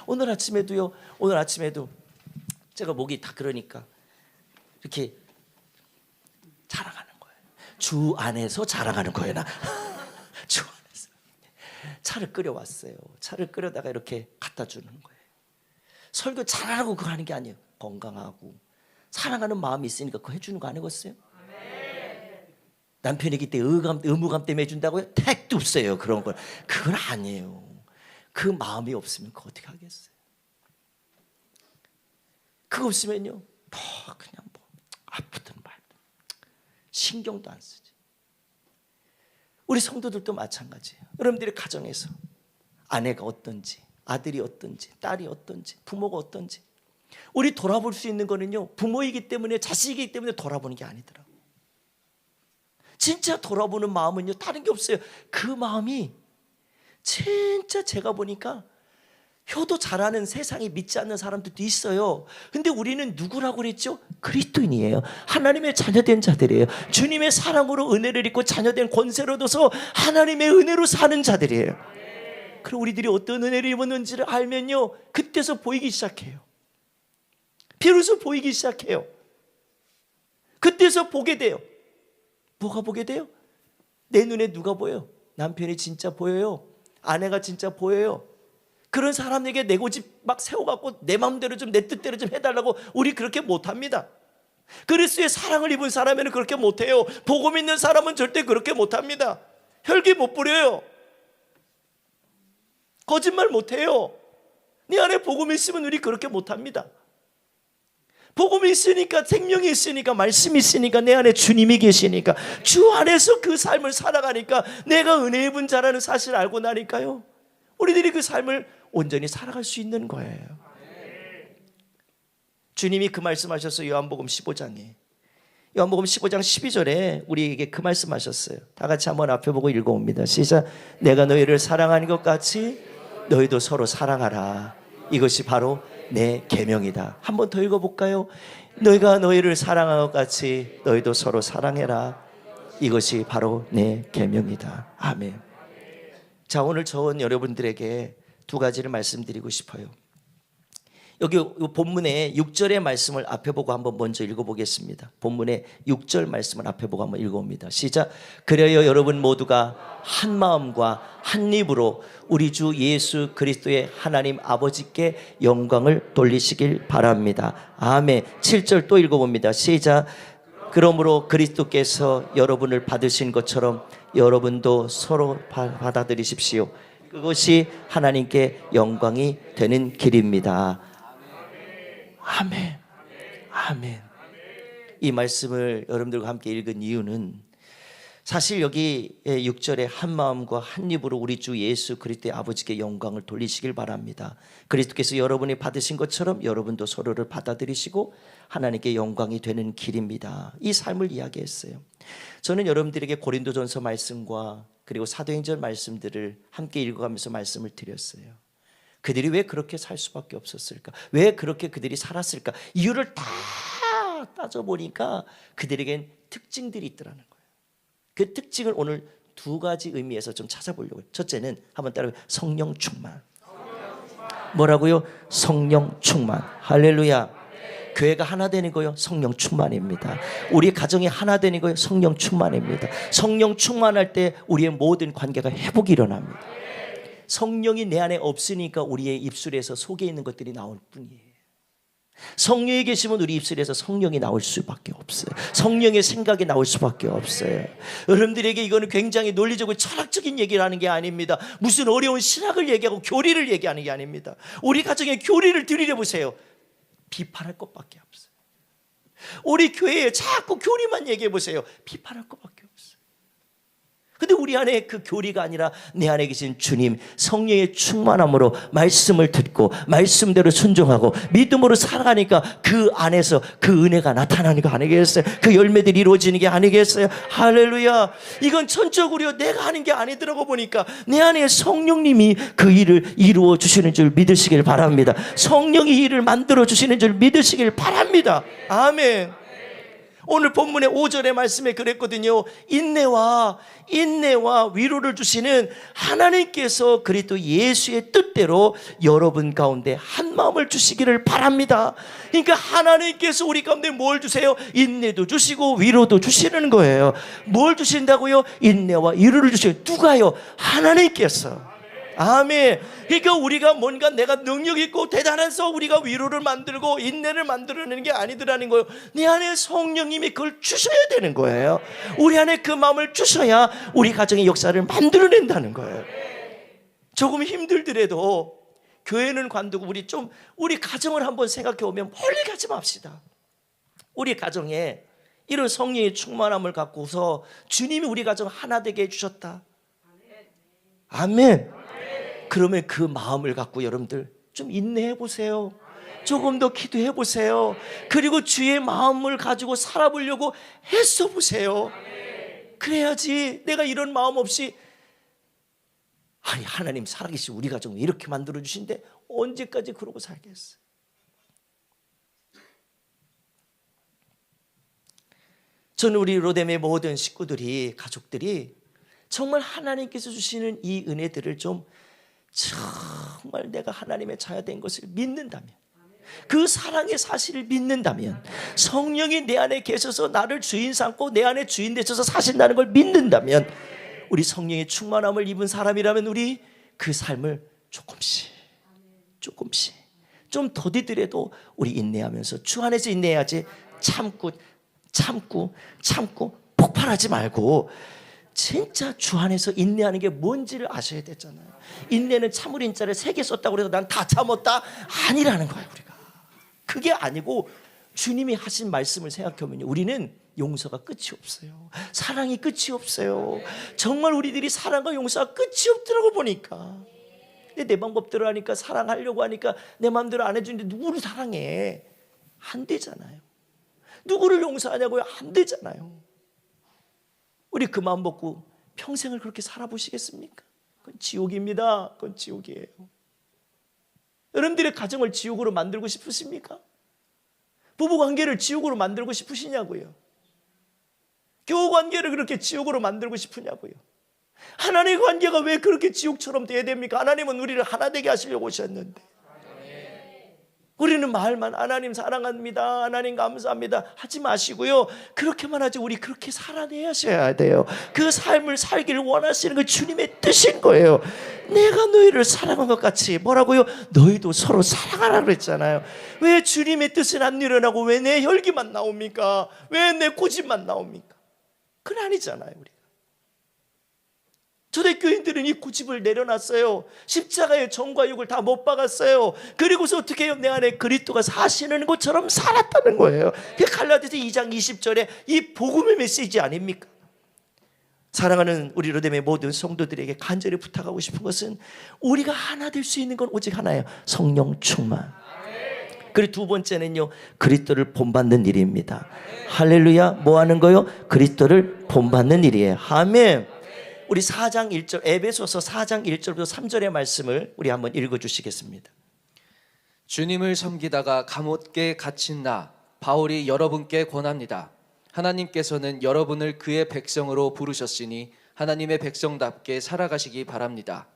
오늘 아침에도 제가 목이 다 그러니까 이렇게 자랑하는 거예요. 주 안에서 자랑하는 거예요. 나 주 안에서 차를 끓여왔어요. 차를 끓여다가 이렇게 갖다 주는 거예요. 설교 잘하라고 그거 하는 게 아니에요. 건강하고 사랑하는 마음이 있으니까 그거 해주는 거 아니겠어요? 남편이 그때 의무감 때문에 해준다고요? 택도 없어요. 그런 걸. 그건 아니에요. 그 마음이 없으면 그거 어떻게 하겠어요? 그거 없으면요, 그냥 아프든 말든 신경도 안 쓰지. 우리 성도들도 마찬가지예요. 여러분들의 가정에서 아내가 어떤지, 아들이 어떤지, 딸이 어떤지, 부모가 어떤지, 우리 돌아볼 수 있는 거는요, 부모이기 때문에, 자식이기 때문에 돌아보는 게 아니더라고요. 진짜 돌아보는 마음은요, 다른 게 없어요. 그 마음이 진짜 제가 보니까 효도 잘하는 세상에 믿지 않는 사람들도 있어요. 근데 우리는 누구라고 그랬죠? 그리스도인이에요. 하나님의 자녀된 자들이에요. 주님의 사랑으로 은혜를 입고 자녀된 권세를 얻어서 하나님의 은혜로 사는 자들이에요. 그럼 우리들이 어떤 은혜를 입었는지를 알면요, 그때서 보이기 시작해요. 비로소 보이기 시작해요. 그때서 보게 돼요. 뭐가 보게 돼요? 내 눈에 누가 보여요? 남편이 진짜 보여요. 아내가 진짜 보여요. 그런 사람에게 내 고집 막 세워갖고 내 마음대로 좀, 내 뜻대로 좀 해달라고 우리 그렇게 못합니다. 그리스도의 사랑을 입은 사람에는 그렇게 못해요. 복음 있는 사람은 절대 그렇게 못합니다. 혈기 못 부려요. 거짓말 못해요. 내 안에 복음이 있으면 우리 그렇게 못합니다. 복음이 있으니까, 생명이 있으니까, 말씀이 있으니까, 내 안에 주님이 계시니까, 주 안에서 그 삶을 살아가니까 내가 은혜 입은 자라는 사실을 알고 나니까요, 우리들이 그 삶을 온전히 살아갈 수 있는 거예요. 주님이 그 말씀하셨어요. 요한복음 15장에. 요한복음 15장 12절에 우리에게 그 말씀하셨어요. 다 같이 한번 앞에 보고 읽어옵니다. 시작. 내가 너희를 사랑하는 것 같이 너희도 서로 사랑하라. 이것이 바로 내 계명이다. 한 번 더 읽어볼까요? 너희가 너희를 사랑한 것 같이 너희도 서로 사랑해라. 이것이 바로 내 계명이다. 아멘. 자, 오늘 저는 여러분들에게 두 가지를 말씀드리고 싶어요. 여기 본문의 6절의 말씀을 앞에 보고 한번 먼저 읽어보겠습니다. 본문의 6절 말씀을 앞에 보고 한번 읽어봅니다. 시작. 그래야 여러분 모두가 한 마음과 한 입으로 우리 주 예수 그리스도의 하나님 아버지께 영광을 돌리시길 바랍니다. 아멘. 7절 또 읽어봅니다. 시작. 그러므로 그리스도께서 여러분을 받으신 것처럼 여러분도 서로 받아들이십시오. 그것이 하나님께 영광이 되는 길입니다. 아멘. 아멘. 이 말씀을 여러분들과 함께 읽은 이유는 사실 여기 6절에 한 마음과 한 입으로 우리 주 예수 그리스도의 아버지께 영광을 돌리시길 바랍니다. 그리스도께서 여러분이 받으신 것처럼 여러분도 서로를 받아들이시고 하나님께 영광이 되는 길입니다. 이 삶을 이야기했어요. 저는 여러분들에게 고린도전서 말씀과 그리고 사도행전 말씀들을 함께 읽어가면서 말씀을 드렸어요. 그들이 왜 그렇게 살 수밖에 없었을까? 왜 그렇게 그들이 살았을까? 이유를 다 따져보니까 그들에겐 특징들이 있더라는 거예요. 그 특징을 오늘 두 가지 의미에서 좀 찾아보려고요. 첫째는 한번 따라해요. 성령 충만. 뭐라고요? 성령 충만. 할렐루야. 교회가 하나 되는 거요, 성령 충만입니다. 우리 가정이 하나 되는 거요, 성령 충만입니다. 성령 충만할 때 우리의 모든 관계가 회복이 일어납니다. 성령이 내 안에 없으니까 우리의 입술에서 속에 있는 것들이 나올 뿐이에요. 성령이 계시면 우리 입술에서 성령이 나올 수밖에 없어요. 성령의 생각이 나올 수밖에 없어요. 여러분들에게 이거는 굉장히 논리적으로 철학적인 얘기를 하는 게 아닙니다. 무슨 어려운 신학을 얘기하고 교리를 얘기하는 게 아닙니다. 우리 가정의 교리를 들여다보세요. 비판할 것밖에 없어요. 우리 교회에 자꾸 교리만 얘기해 보세요. 비판할 것밖에 없어요. 근데 우리 안에 그 교리가 아니라 내 안에 계신 주님 성령의 충만함으로 말씀을 듣고 말씀대로 순종하고 믿음으로 살아가니까 그 안에서 그 은혜가 나타나는 거 아니겠어요? 그 열매들이 이루어지는 게 아니겠어요? 할렐루야. 이건 전적으로 내가 하는 게 아니더라고 보니까 내 안에 성령님이 그 일을 이루어 주시는 줄 믿으시길 바랍니다. 성령이 일을 만들어 주시는 줄 믿으시길 바랍니다. 아멘. 오늘 본문의 5절의 말씀에 그랬거든요. 인내와 위로를 주시는 하나님께서 그리스도 예수의 뜻대로 여러분 가운데 한 마음을 주시기를 바랍니다. 그러니까 하나님께서 우리 가운데 뭘 주세요? 인내도 주시고 위로도 주시는 거예요. 뭘 주신다고요? 인내와 위로를 주셔요. 누가요? 하나님께서. 아멘. 그러니까 우리가 뭔가 내가 능력 있고 대단해서 우리가 위로를 만들고 인내를 만들어내는 게 아니더라는 거예요. 내 안에 성령님이 그걸 주셔야 되는 거예요. 우리 안에 그 마음을 주셔야 우리 가정의 역사를 만들어낸다는 거예요. 조금 힘들더라도 교회는 관두고 우리 가정을 한번 생각해 보면 멀리 가지 맙시다. 우리 가정에 이런 성령의 충만함을 갖고서 주님이 우리 가정 하나 되게 해주셨다. 아멘. 그러면 그 마음을 갖고 여러분들 좀 인내해 보세요. 조금 더 기도해 보세요. 그리고 주의 마음을 가지고 살아보려고 애써 보세요. 그래야지 내가 이런 마음 없이 아니 하나님 살아계신 우리 가정을 이렇게 만들어 주신데 언제까지 그러고 살겠어요? 저는 우리 로뎀의 모든 식구들이 가족들이 정말 하나님께서 주시는 이 은혜들을 좀 정말 내가 하나님의 자녀 된 것을 믿는다면 그 사랑의 사실을 믿는다면 성령이 내 안에 계셔서 나를 주인 삼고 내 안에 주인 되셔서 사신다는 걸 믿는다면 우리 성령의 충만함을 입은 사람이라면 우리 그 삶을 조금씩 좀 더디더라도 우리 인내하면서 주 안에서 인내해야지 참고 폭발하지 말고 진짜 주 안에서 인내하는 게 뭔지를 아셔야 되잖아요. 인내는 참을 인자를 3개 썼다고 해서 난 다 참았다 아니라는 거예요. 우리가 그게 아니고 주님이 하신 말씀을 생각해보면 우리는 용서가 끝이 없어요. 사랑이 끝이 없어요. 정말 우리들이 사랑과 용서가 끝이 없더라고 보니까. 근데 내 방법대로 하니까, 사랑하려고 하니까 내 마음대로 안 해주는데 누구를 사랑해? 안 되잖아요. 누구를 용서하냐고요? 안 되잖아요. 우리 그 마음 먹고 평생을 그렇게 살아보시겠습니까? 그건 지옥입니다. 그건 지옥이에요. 여러분들의 가정을 지옥으로 만들고 싶으십니까? 부부관계를 지옥으로 만들고 싶으시냐고요? 교우관계를 그렇게 지옥으로 만들고 싶으냐고요? 하나님의 관계가 왜 그렇게 지옥처럼 돼야 됩니까? 하나님은 우리를 하나 되게 하시려고 오셨는데 우리는 말만 하나님 사랑합니다, 하나님 감사합니다 하지 마시고요, 그렇게만 하지 우리 그렇게 살아내셔야 돼요. 그 삶을 살기를 원하시는 게 주님의 뜻인 거예요. 내가 너희를 사랑한 것 같이 뭐라고요? 너희도 서로 사랑하라 그랬잖아요. 왜 주님의 뜻은 안 일어나고 왜 내 혈기만 나옵니까? 왜 내 고집만 나옵니까? 그건 아니잖아요. 우리가 초대교인들은 이 고집을 내려놨어요. 십자가의 정과 육을 다 못 박았어요. 그리고서 어떻게 해요? 내 안에 그리스도가 사시는 것처럼 살았다는 거예요. 그게 갈라디아서 2장 20절에 이 복음의 메시지 아닙니까? 사랑하는 우리 로뎀의 모든 성도들에게 간절히 부탁하고 싶은 것은 우리가 하나 될 수 있는 건 오직 하나예요. 성령 충만. 그리고 두 번째는요, 그리스도를 본받는 일입니다. 할렐루야. 뭐 하는 거요? 그리스도를 본받는 일이에요. 아멘. 우리 4장 1절, 에베소서 4장 1절부터 3절의 말씀을 우리 한번 읽어주시겠습니다. 주님을 섬기다가 감옥에 갇힌 나 바울이 여러분께 권합니다. 하나님께서는 여러분을 그의 백성으로 부르셨으니 하나님의 백성답게 살아가시기 바랍니다.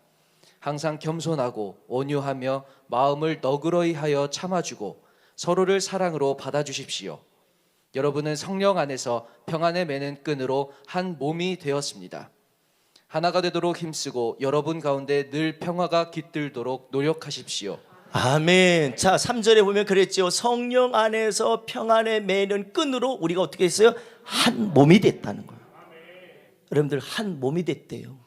항상 겸손하고 온유하며 마음을 너그러이 하여 참아주고 서로를 사랑으로 받아주십시오. 여러분은 성령 안에서 평안에 매는 끈으로 한 몸이 되었습니다. 하나가 되도록 힘쓰고 여러분 가운데 늘 평화가 깃들도록 노력하십시오. 아멘. 자, 3절에 보면 그랬죠. 성령 안에서 평안에 매는 끈으로 우리가 어떻게 했어요? 한 몸이 됐다는 거예요. 여러분들 한 몸이 됐대요.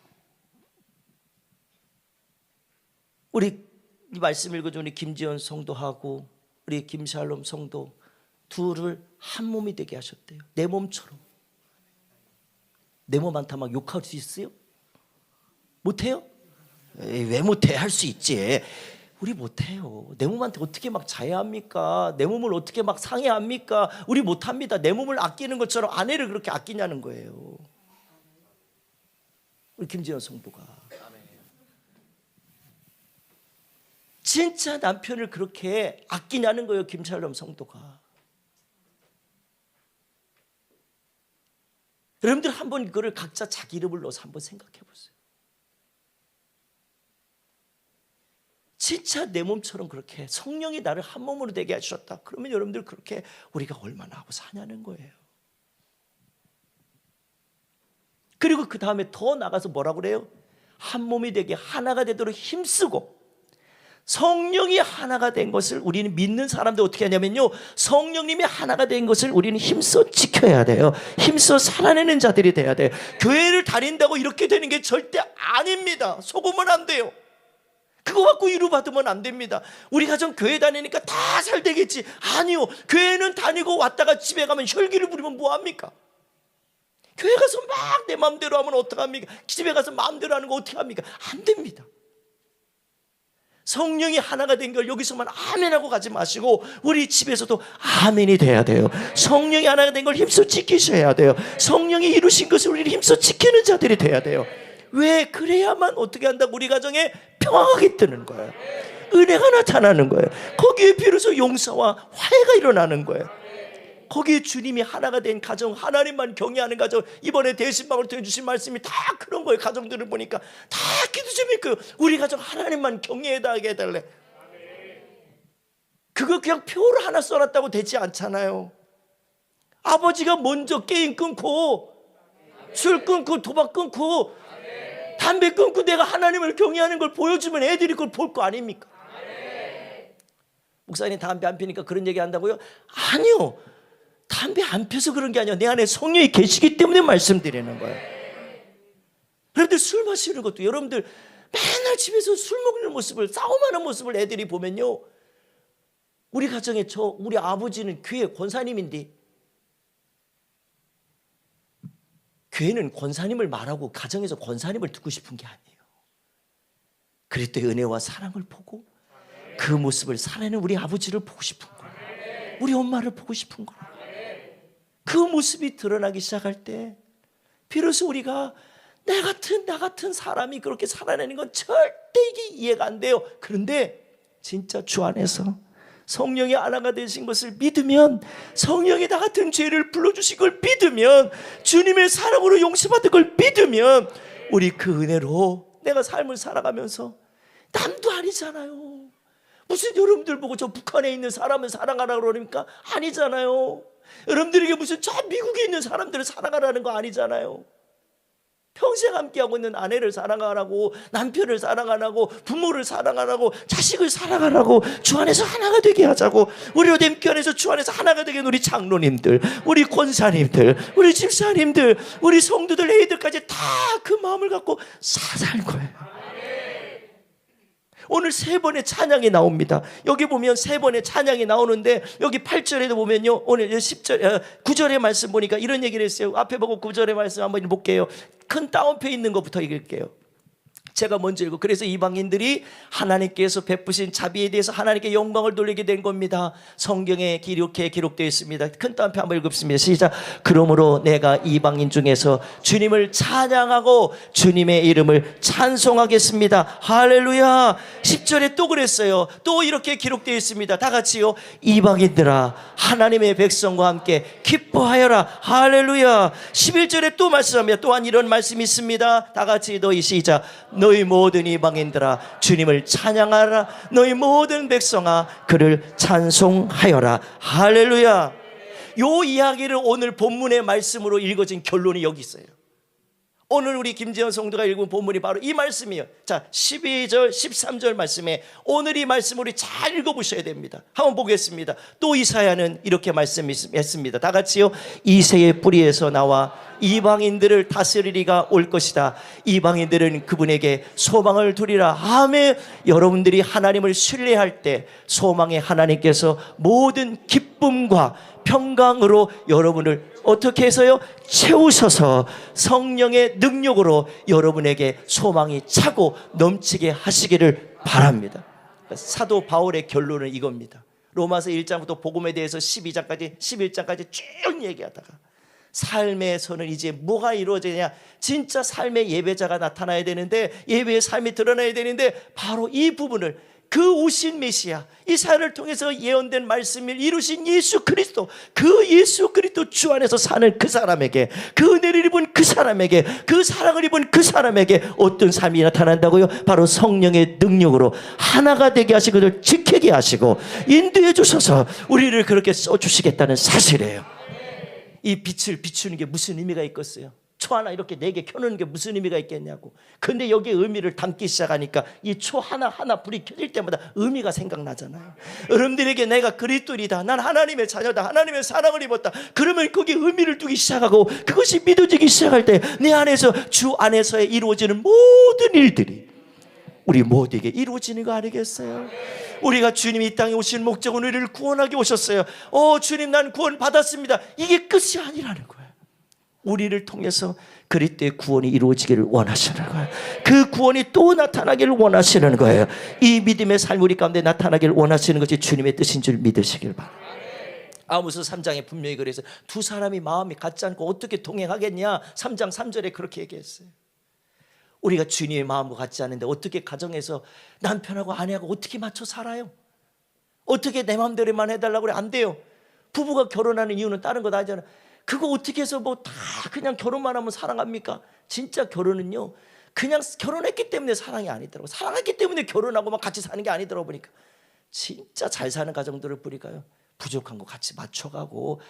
우리 이 말씀 읽어준 우리 김지연 성도하고 우리 김샬롬 성도 둘을 한 몸이 되게 하셨대요. 내 몸처럼. 내 몸한테 막 욕할 수 있어요? 못해요? 왜 못해? 할 수 있지. 우리 못해요. 내 몸한테 어떻게 막 자해합니까? 내 몸을 어떻게 막 상해합니까? 우리 못합니다. 내 몸을 아끼는 것처럼 아내를 그렇게 아끼냐는 거예요. 우리 김지연 성도가 진짜 남편을 그렇게 아끼냐는 거예요. 김샬롬 성도가. 여러분들 한번 그거를 각자 자기 이름을 넣어서 한번 생각해 보세요. 진짜 내 몸처럼 그렇게 성령이 나를 한 몸으로 되게 하셨다. 그러면 여러분들 그렇게 우리가 얼마나 하고 사냐는 거예요. 그리고 그 다음에 더 나가서 뭐라고 그래요? 한 몸이 되게 하나가 되도록 힘쓰고, 성령이 하나가 된 것을 우리는 믿는 사람들 어떻게 하냐면요, 성령님이 하나가 된 것을 우리는 힘써 지켜야 돼요. 힘써 살아내는 자들이 돼야 돼요. 교회를 다닌다고 이렇게 되는 게 절대 아닙니다. 속으면 안 돼요. 그거 갖고 위로받으면 안 됩니다. 우리 가정 교회 다니니까 다 잘 되겠지. 아니요. 교회는 다니고 왔다가 집에 가면 혈기를 부리면 뭐합니까? 교회 가서 막 내 마음대로 하면 어떡합니까? 집에 가서 마음대로 하는 거 어떻게 합니까? 안 됩니다. 성령이 하나가 된 걸 여기서만 아멘하고 가지 마시고 우리 집에서도 아멘이 돼야 돼요. 성령이 하나가 된 걸 힘써 지키셔야 돼요. 성령이 이루신 것을 우리는 힘써 지키는 자들이 돼야 돼요. 왜? 그래야만 어떻게 한다고? 우리 가정에 평화가 깃드는 거예요. 은혜가 나타나는 거예요. 거기에 비로소 용서와 화해가 일어나는 거예요. 거기에 주님이 하나가 된 가정, 하나님만 경외하는 가정, 이번에 대신방을 통해 주신 말씀이 다 그런 거예요. 가정들을 보니까 다 기도 제목이에요. 우리 가정 하나님만 경외하게 해달래. 그거 그냥 표를 하나 써놨다고 되지 않잖아요. 아버지가 먼저 게임 끊고 술 끊고 도박 끊고 담배 끊고 내가 하나님을 경외하는 걸 보여주면 애들이 그걸 볼 거 아닙니까? 목사님 담배 안 피니까 그런 얘기 한다고요? 아니요. 담배 안 펴서 그런 게 아니라 내 안에 성령이 계시기 때문에 말씀드리는 거예요. 여러분들 술 마시는 것도 여러분들 맨날 집에서 술 먹는 모습을, 싸움하는 모습을 애들이 보면요, 우리 가정에 우리 아버지는 교회 권사님인데, 교회는 권사님을 말하고 가정에서 권사님을 듣고 싶은 게 아니에요. 그리스도의 은혜와 사랑을 보고 그 모습을 살아내는 우리 아버지를 보고 싶은 거예요. 우리 엄마를 보고 싶은 거예요. 그 모습이 드러나기 시작할 때 비로소 우리가 나 같은 사람이 그렇게 살아내는 건 절대 이게 이해가 안 돼요. 그런데 진짜 주 안에서 성령의 하나가 되신 것을 믿으면, 성령이 나 같은 죄를 불러주신 걸 믿으면, 주님의 사랑으로 용서받은 걸 믿으면, 우리 그 은혜로 내가 삶을 살아가면서 남도 아니잖아요. 무슨 여러분들 보고 저 북한에 있는 사람을 사랑하라 그러니까 아니잖아요. 여러분들에게 무슨 저 미국에 있는 사람들을 사랑하라는 거 아니잖아요. 평생 함께하고 있는 아내를 사랑하라고, 남편을 사랑하라고, 부모를 사랑하라고, 자식을 사랑하라고, 주 안에서 하나가 되게 하자고, 우리 오뎀교 안에서 주 안에서 하나가 되게 하는 우리 장로님들, 우리 권사님들, 우리 집사님들, 우리 성도들, 애들까지 다 그 마음을 갖고 살 거예요. 오늘 3번의 찬양이 나옵니다. 여기 보면 3번의 찬양이 나오는데, 여기 8절에도 보면요, 오늘 9절의 말씀 보니까 이런 얘기를 했어요. 앞에 보고 9절의 말씀 한번 볼게요. 큰 따옴표 있는 것부터 읽을게요. 제가 먼저 읽고, 그래서 이방인들이 하나님께서 베푸신 자비에 대해서 하나님께 영광을 돌리게 된 겁니다. 성경에 이렇게 기록되어 있습니다. 큰 따옴표 한번 읽습니다. 시작. 그러므로 내가 이방인 중에서 주님을 찬양하고 주님의 이름을 찬송하겠습니다. 할렐루야. 10절에 또 그랬어요. 또 이렇게 기록되어 있습니다. 다 같이요. 이방인들아 하나님의 백성과 함께 기뻐하여라. 할렐루야. 11절에 또 말씀합니다. 또한 이런 말씀이 있습니다. 다 같이 너희 시작. 너희 모든 이방인들아 주님을 찬양하라. 너희 모든 백성아 그를 찬송하여라. 할렐루야. 요 이야기를 오늘 본문의 말씀으로 읽어진 결론이 여기 있어요. 오늘 우리 김재현 성도가 읽은 본문이 바로 이 말씀이에요. 자, 12절 13절 말씀에 오늘 이 말씀 우리 잘 읽어보셔야 됩니다. 한번 보겠습니다. 또 이사야는 이렇게 말씀했습니다. 다 같이요. 이새의 뿌리에서 나와 이방인들을 다스리리가 올 것이다. 이방인들은 그분에게 소망을 두리라. 아멘. 여러분들이 하나님을 신뢰할 때 소망의 하나님께서 모든 기쁨과 평강으로 여러분을 어떻게 해서요? 채우셔서 성령의 능력으로 여러분에게 소망이 차고 넘치게 하시기를 바랍니다. 사도 바울의 결론은 이겁니다. 로마서 1장부터 복음에 대해서 11장까지 쭉 얘기하다가 삶에서는 이제 뭐가 이루어지냐, 진짜 삶의 예배자가 나타나야 되는데, 예배의 삶이 드러나야 되는데, 바로 이 부분을 그 오신 메시아, 이 사연을 통해서 예언된 말씀을 이루신 예수 그리스도, 그 예수 그리스도 주 안에서 사는 그 사람에게, 그 은혜를 입은 그 사람에게, 그 사랑을 입은 그 사람에게 어떤 삶이 나타난다고요? 바로 성령의 능력으로 하나가 되게 하시고 그들 지키게 하시고 인도해 주셔서 우리를 그렇게 써주시겠다는 사실이에요. 이 빛을 비추는 게 무슨 의미가 있겠어요? 초 하나 이렇게 4개 켜놓는 게 무슨 의미가 있겠냐고. 근데 여기에 의미를 담기 시작하니까 이 초 하나하나 불이 켜질 때마다 의미가 생각나잖아요. 여러분들에게 내가 그리스도이다, 난 하나님의 자녀다, 하나님의 사랑을 입었다, 그러면 거기에 의미를 두기 시작하고 그것이 믿어지기 시작할 때 내 안에서, 주 안에서 이루어지는 모든 일들이 우리 모두에게 이루어지는 거 아니겠어요? 우리가 주님이 이 땅에 오신 목적은 우리를 구원하게 오셨어요. 주님 난 구원 받았습니다. 이게 끝이 아니라는 거예요. 우리를 통해서 그리스도의 구원이 이루어지기를 원하시는 거예요. 그 구원이 또 나타나기를 원하시는 거예요. 이 믿음의 삶 우리 가운데 나타나기를 원하시는 것이 주님의 뜻인 줄 믿으시길 바랍니다. 아모스 3장에 분명히 그래서 두 사람이 마음이 같지 않고 어떻게 동행하겠냐, 3장 3절에 그렇게 얘기했어요. 우리가 주님의 마음과 같지 않은데 어떻게 가정에서 남편하고 아내하고 어떻게 맞춰 살아요? 어떻게 내 마음대로만 해달라고 그래? 안 돼요. 부부가 결혼하는 이유는 다른 거 아니잖아요. 그거 어떻게 해서 뭐 다 그냥 결혼만 하면 사랑합니까? 진짜 결혼은요, 그냥 결혼했기 때문에 사랑이 아니더라고. 사랑했기 때문에 결혼하고 막 같이 사는 게 아니더라고. 보니까 진짜 잘 사는 가정들을 보니까요, 부족한 거 같이 맞춰가고.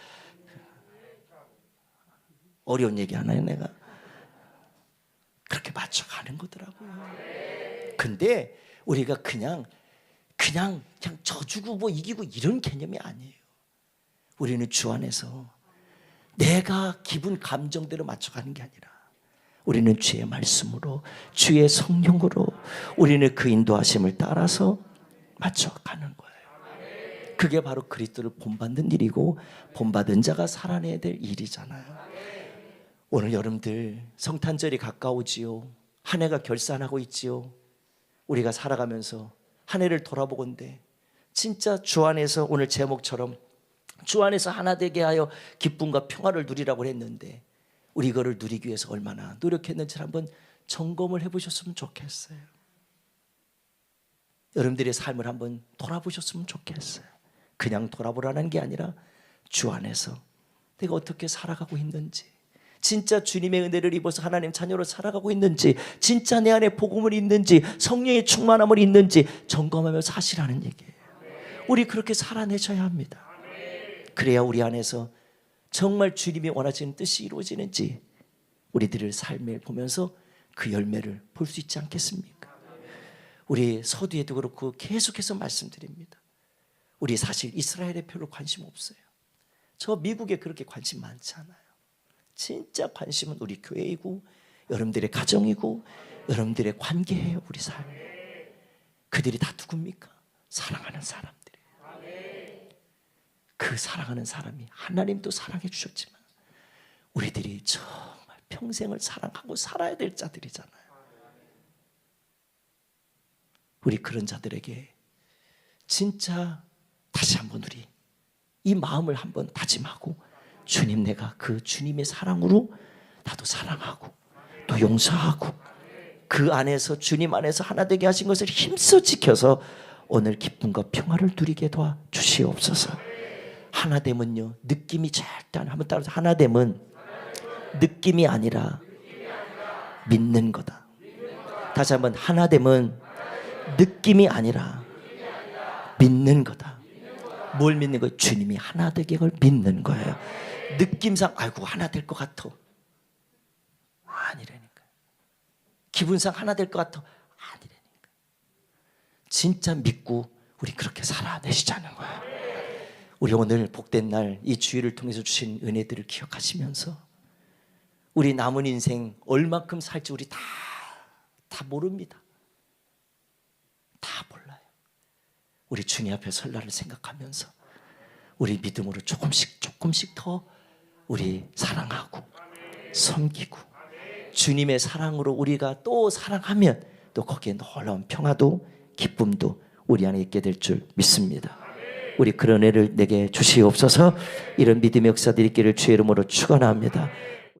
어려운 얘기 하나요 내가? 그렇게 맞춰가는 거더라고요. 근데 우리가 그냥 져주고 뭐 이기고 이런 개념이 아니에요. 우리는 주 안에서 내가 기분 감정대로 맞춰가는 게 아니라 우리는 주의 말씀으로, 주의 성령으로 우리는 그 인도하심을 따라서 맞춰가는 거예요. 그게 바로 그리스도를 본받는 일이고 본받은 자가 살아내야 될 일이잖아요. 오늘 여러분들 성탄절이 가까우지요. 한 해가 결산하고 있지요. 우리가 살아가면서 한 해를 돌아보건대 진짜 주 안에서 오늘 제목처럼 주 안에서 하나 되게 하여 기쁨과 평화를 누리라고 했는데 우리 이거를 누리기 위해서 얼마나 노력했는지를 한번 점검을 해보셨으면 좋겠어요. 여러분들의 삶을 한번 돌아보셨으면 좋겠어요. 그냥 돌아보라는 게 아니라 주 안에서 내가 어떻게 살아가고 있는지, 진짜 주님의 은혜를 입어서 하나님 자녀로 살아가고 있는지, 진짜 내 안에 복음을 있는지, 성령의 충만함을 있는지 점검하며 사시라는 얘기예요. 우리 그렇게 살아내셔야 합니다. 그래야 우리 안에서 정말 주님이 원하시는 뜻이 이루어지는지 우리들의 삶을 보면서 그 열매를 볼 수 있지 않겠습니까? 우리 서두에도 그렇고 계속해서 말씀드립니다. 우리 사실 이스라엘에 별로 관심 없어요. 저 미국에 그렇게 관심 많지 않아요. 진짜 관심은 우리 교회이고 여러분들의 가정이고 여러분들의 관계예요. 우리 삶. 그들이 다 누굽니까? 사랑하는 사람들이에요. 그 사랑하는 사람이 하나님도 사랑해 주셨지만 우리들이 정말 평생을 사랑하고 살아야 될 자들이잖아요. 우리 그런 자들에게 진짜 다시 한번 우리 이 마음을 한번 다짐하고, 주님, 내가 그 주님의 사랑으로 나도 사랑하고 또 용서하고 그 안에서 주님 안에서 하나 되게 하신 것을 힘써 지켜서 오늘 기쁨과 평화를 누리게 도와주시옵소서. 하나됨은요, 느낌이 절대 한번 따라서, 하나됨은 느낌이 아니라 믿는 거다. 다시 한번, 하나됨은 느낌이 아니라 믿는 거다. 뭘 믿는 거예요? 주님이 하나 되게 걸 믿는 거예요. 느낌상 아이고 하나 될 것 같아, 아니라니까. 기분상 하나 될 것 같아, 아니라니까. 진짜 믿고 우리 그렇게 살아내시자는 거예요. 우리 오늘 복된 날 이 주일을 통해서 주신 은혜들을 기억하시면서 우리 남은 인생 얼마큼 살지 우리 다 모릅니다. 다 몰라요. 우리 주님 앞에 설 날을 생각하면서 우리 믿음으로 조금씩 더 우리 사랑하고 섬기고 주님의 사랑으로 우리가 또 사랑하면 또 거기에 놀라운 평화도 기쁨도 우리 안에 있게 될 줄 믿습니다. 우리 그런 애를 내게 주시옵소서. 이런 믿음의 역사들이 있기를 주의 이름으로 축원합니다.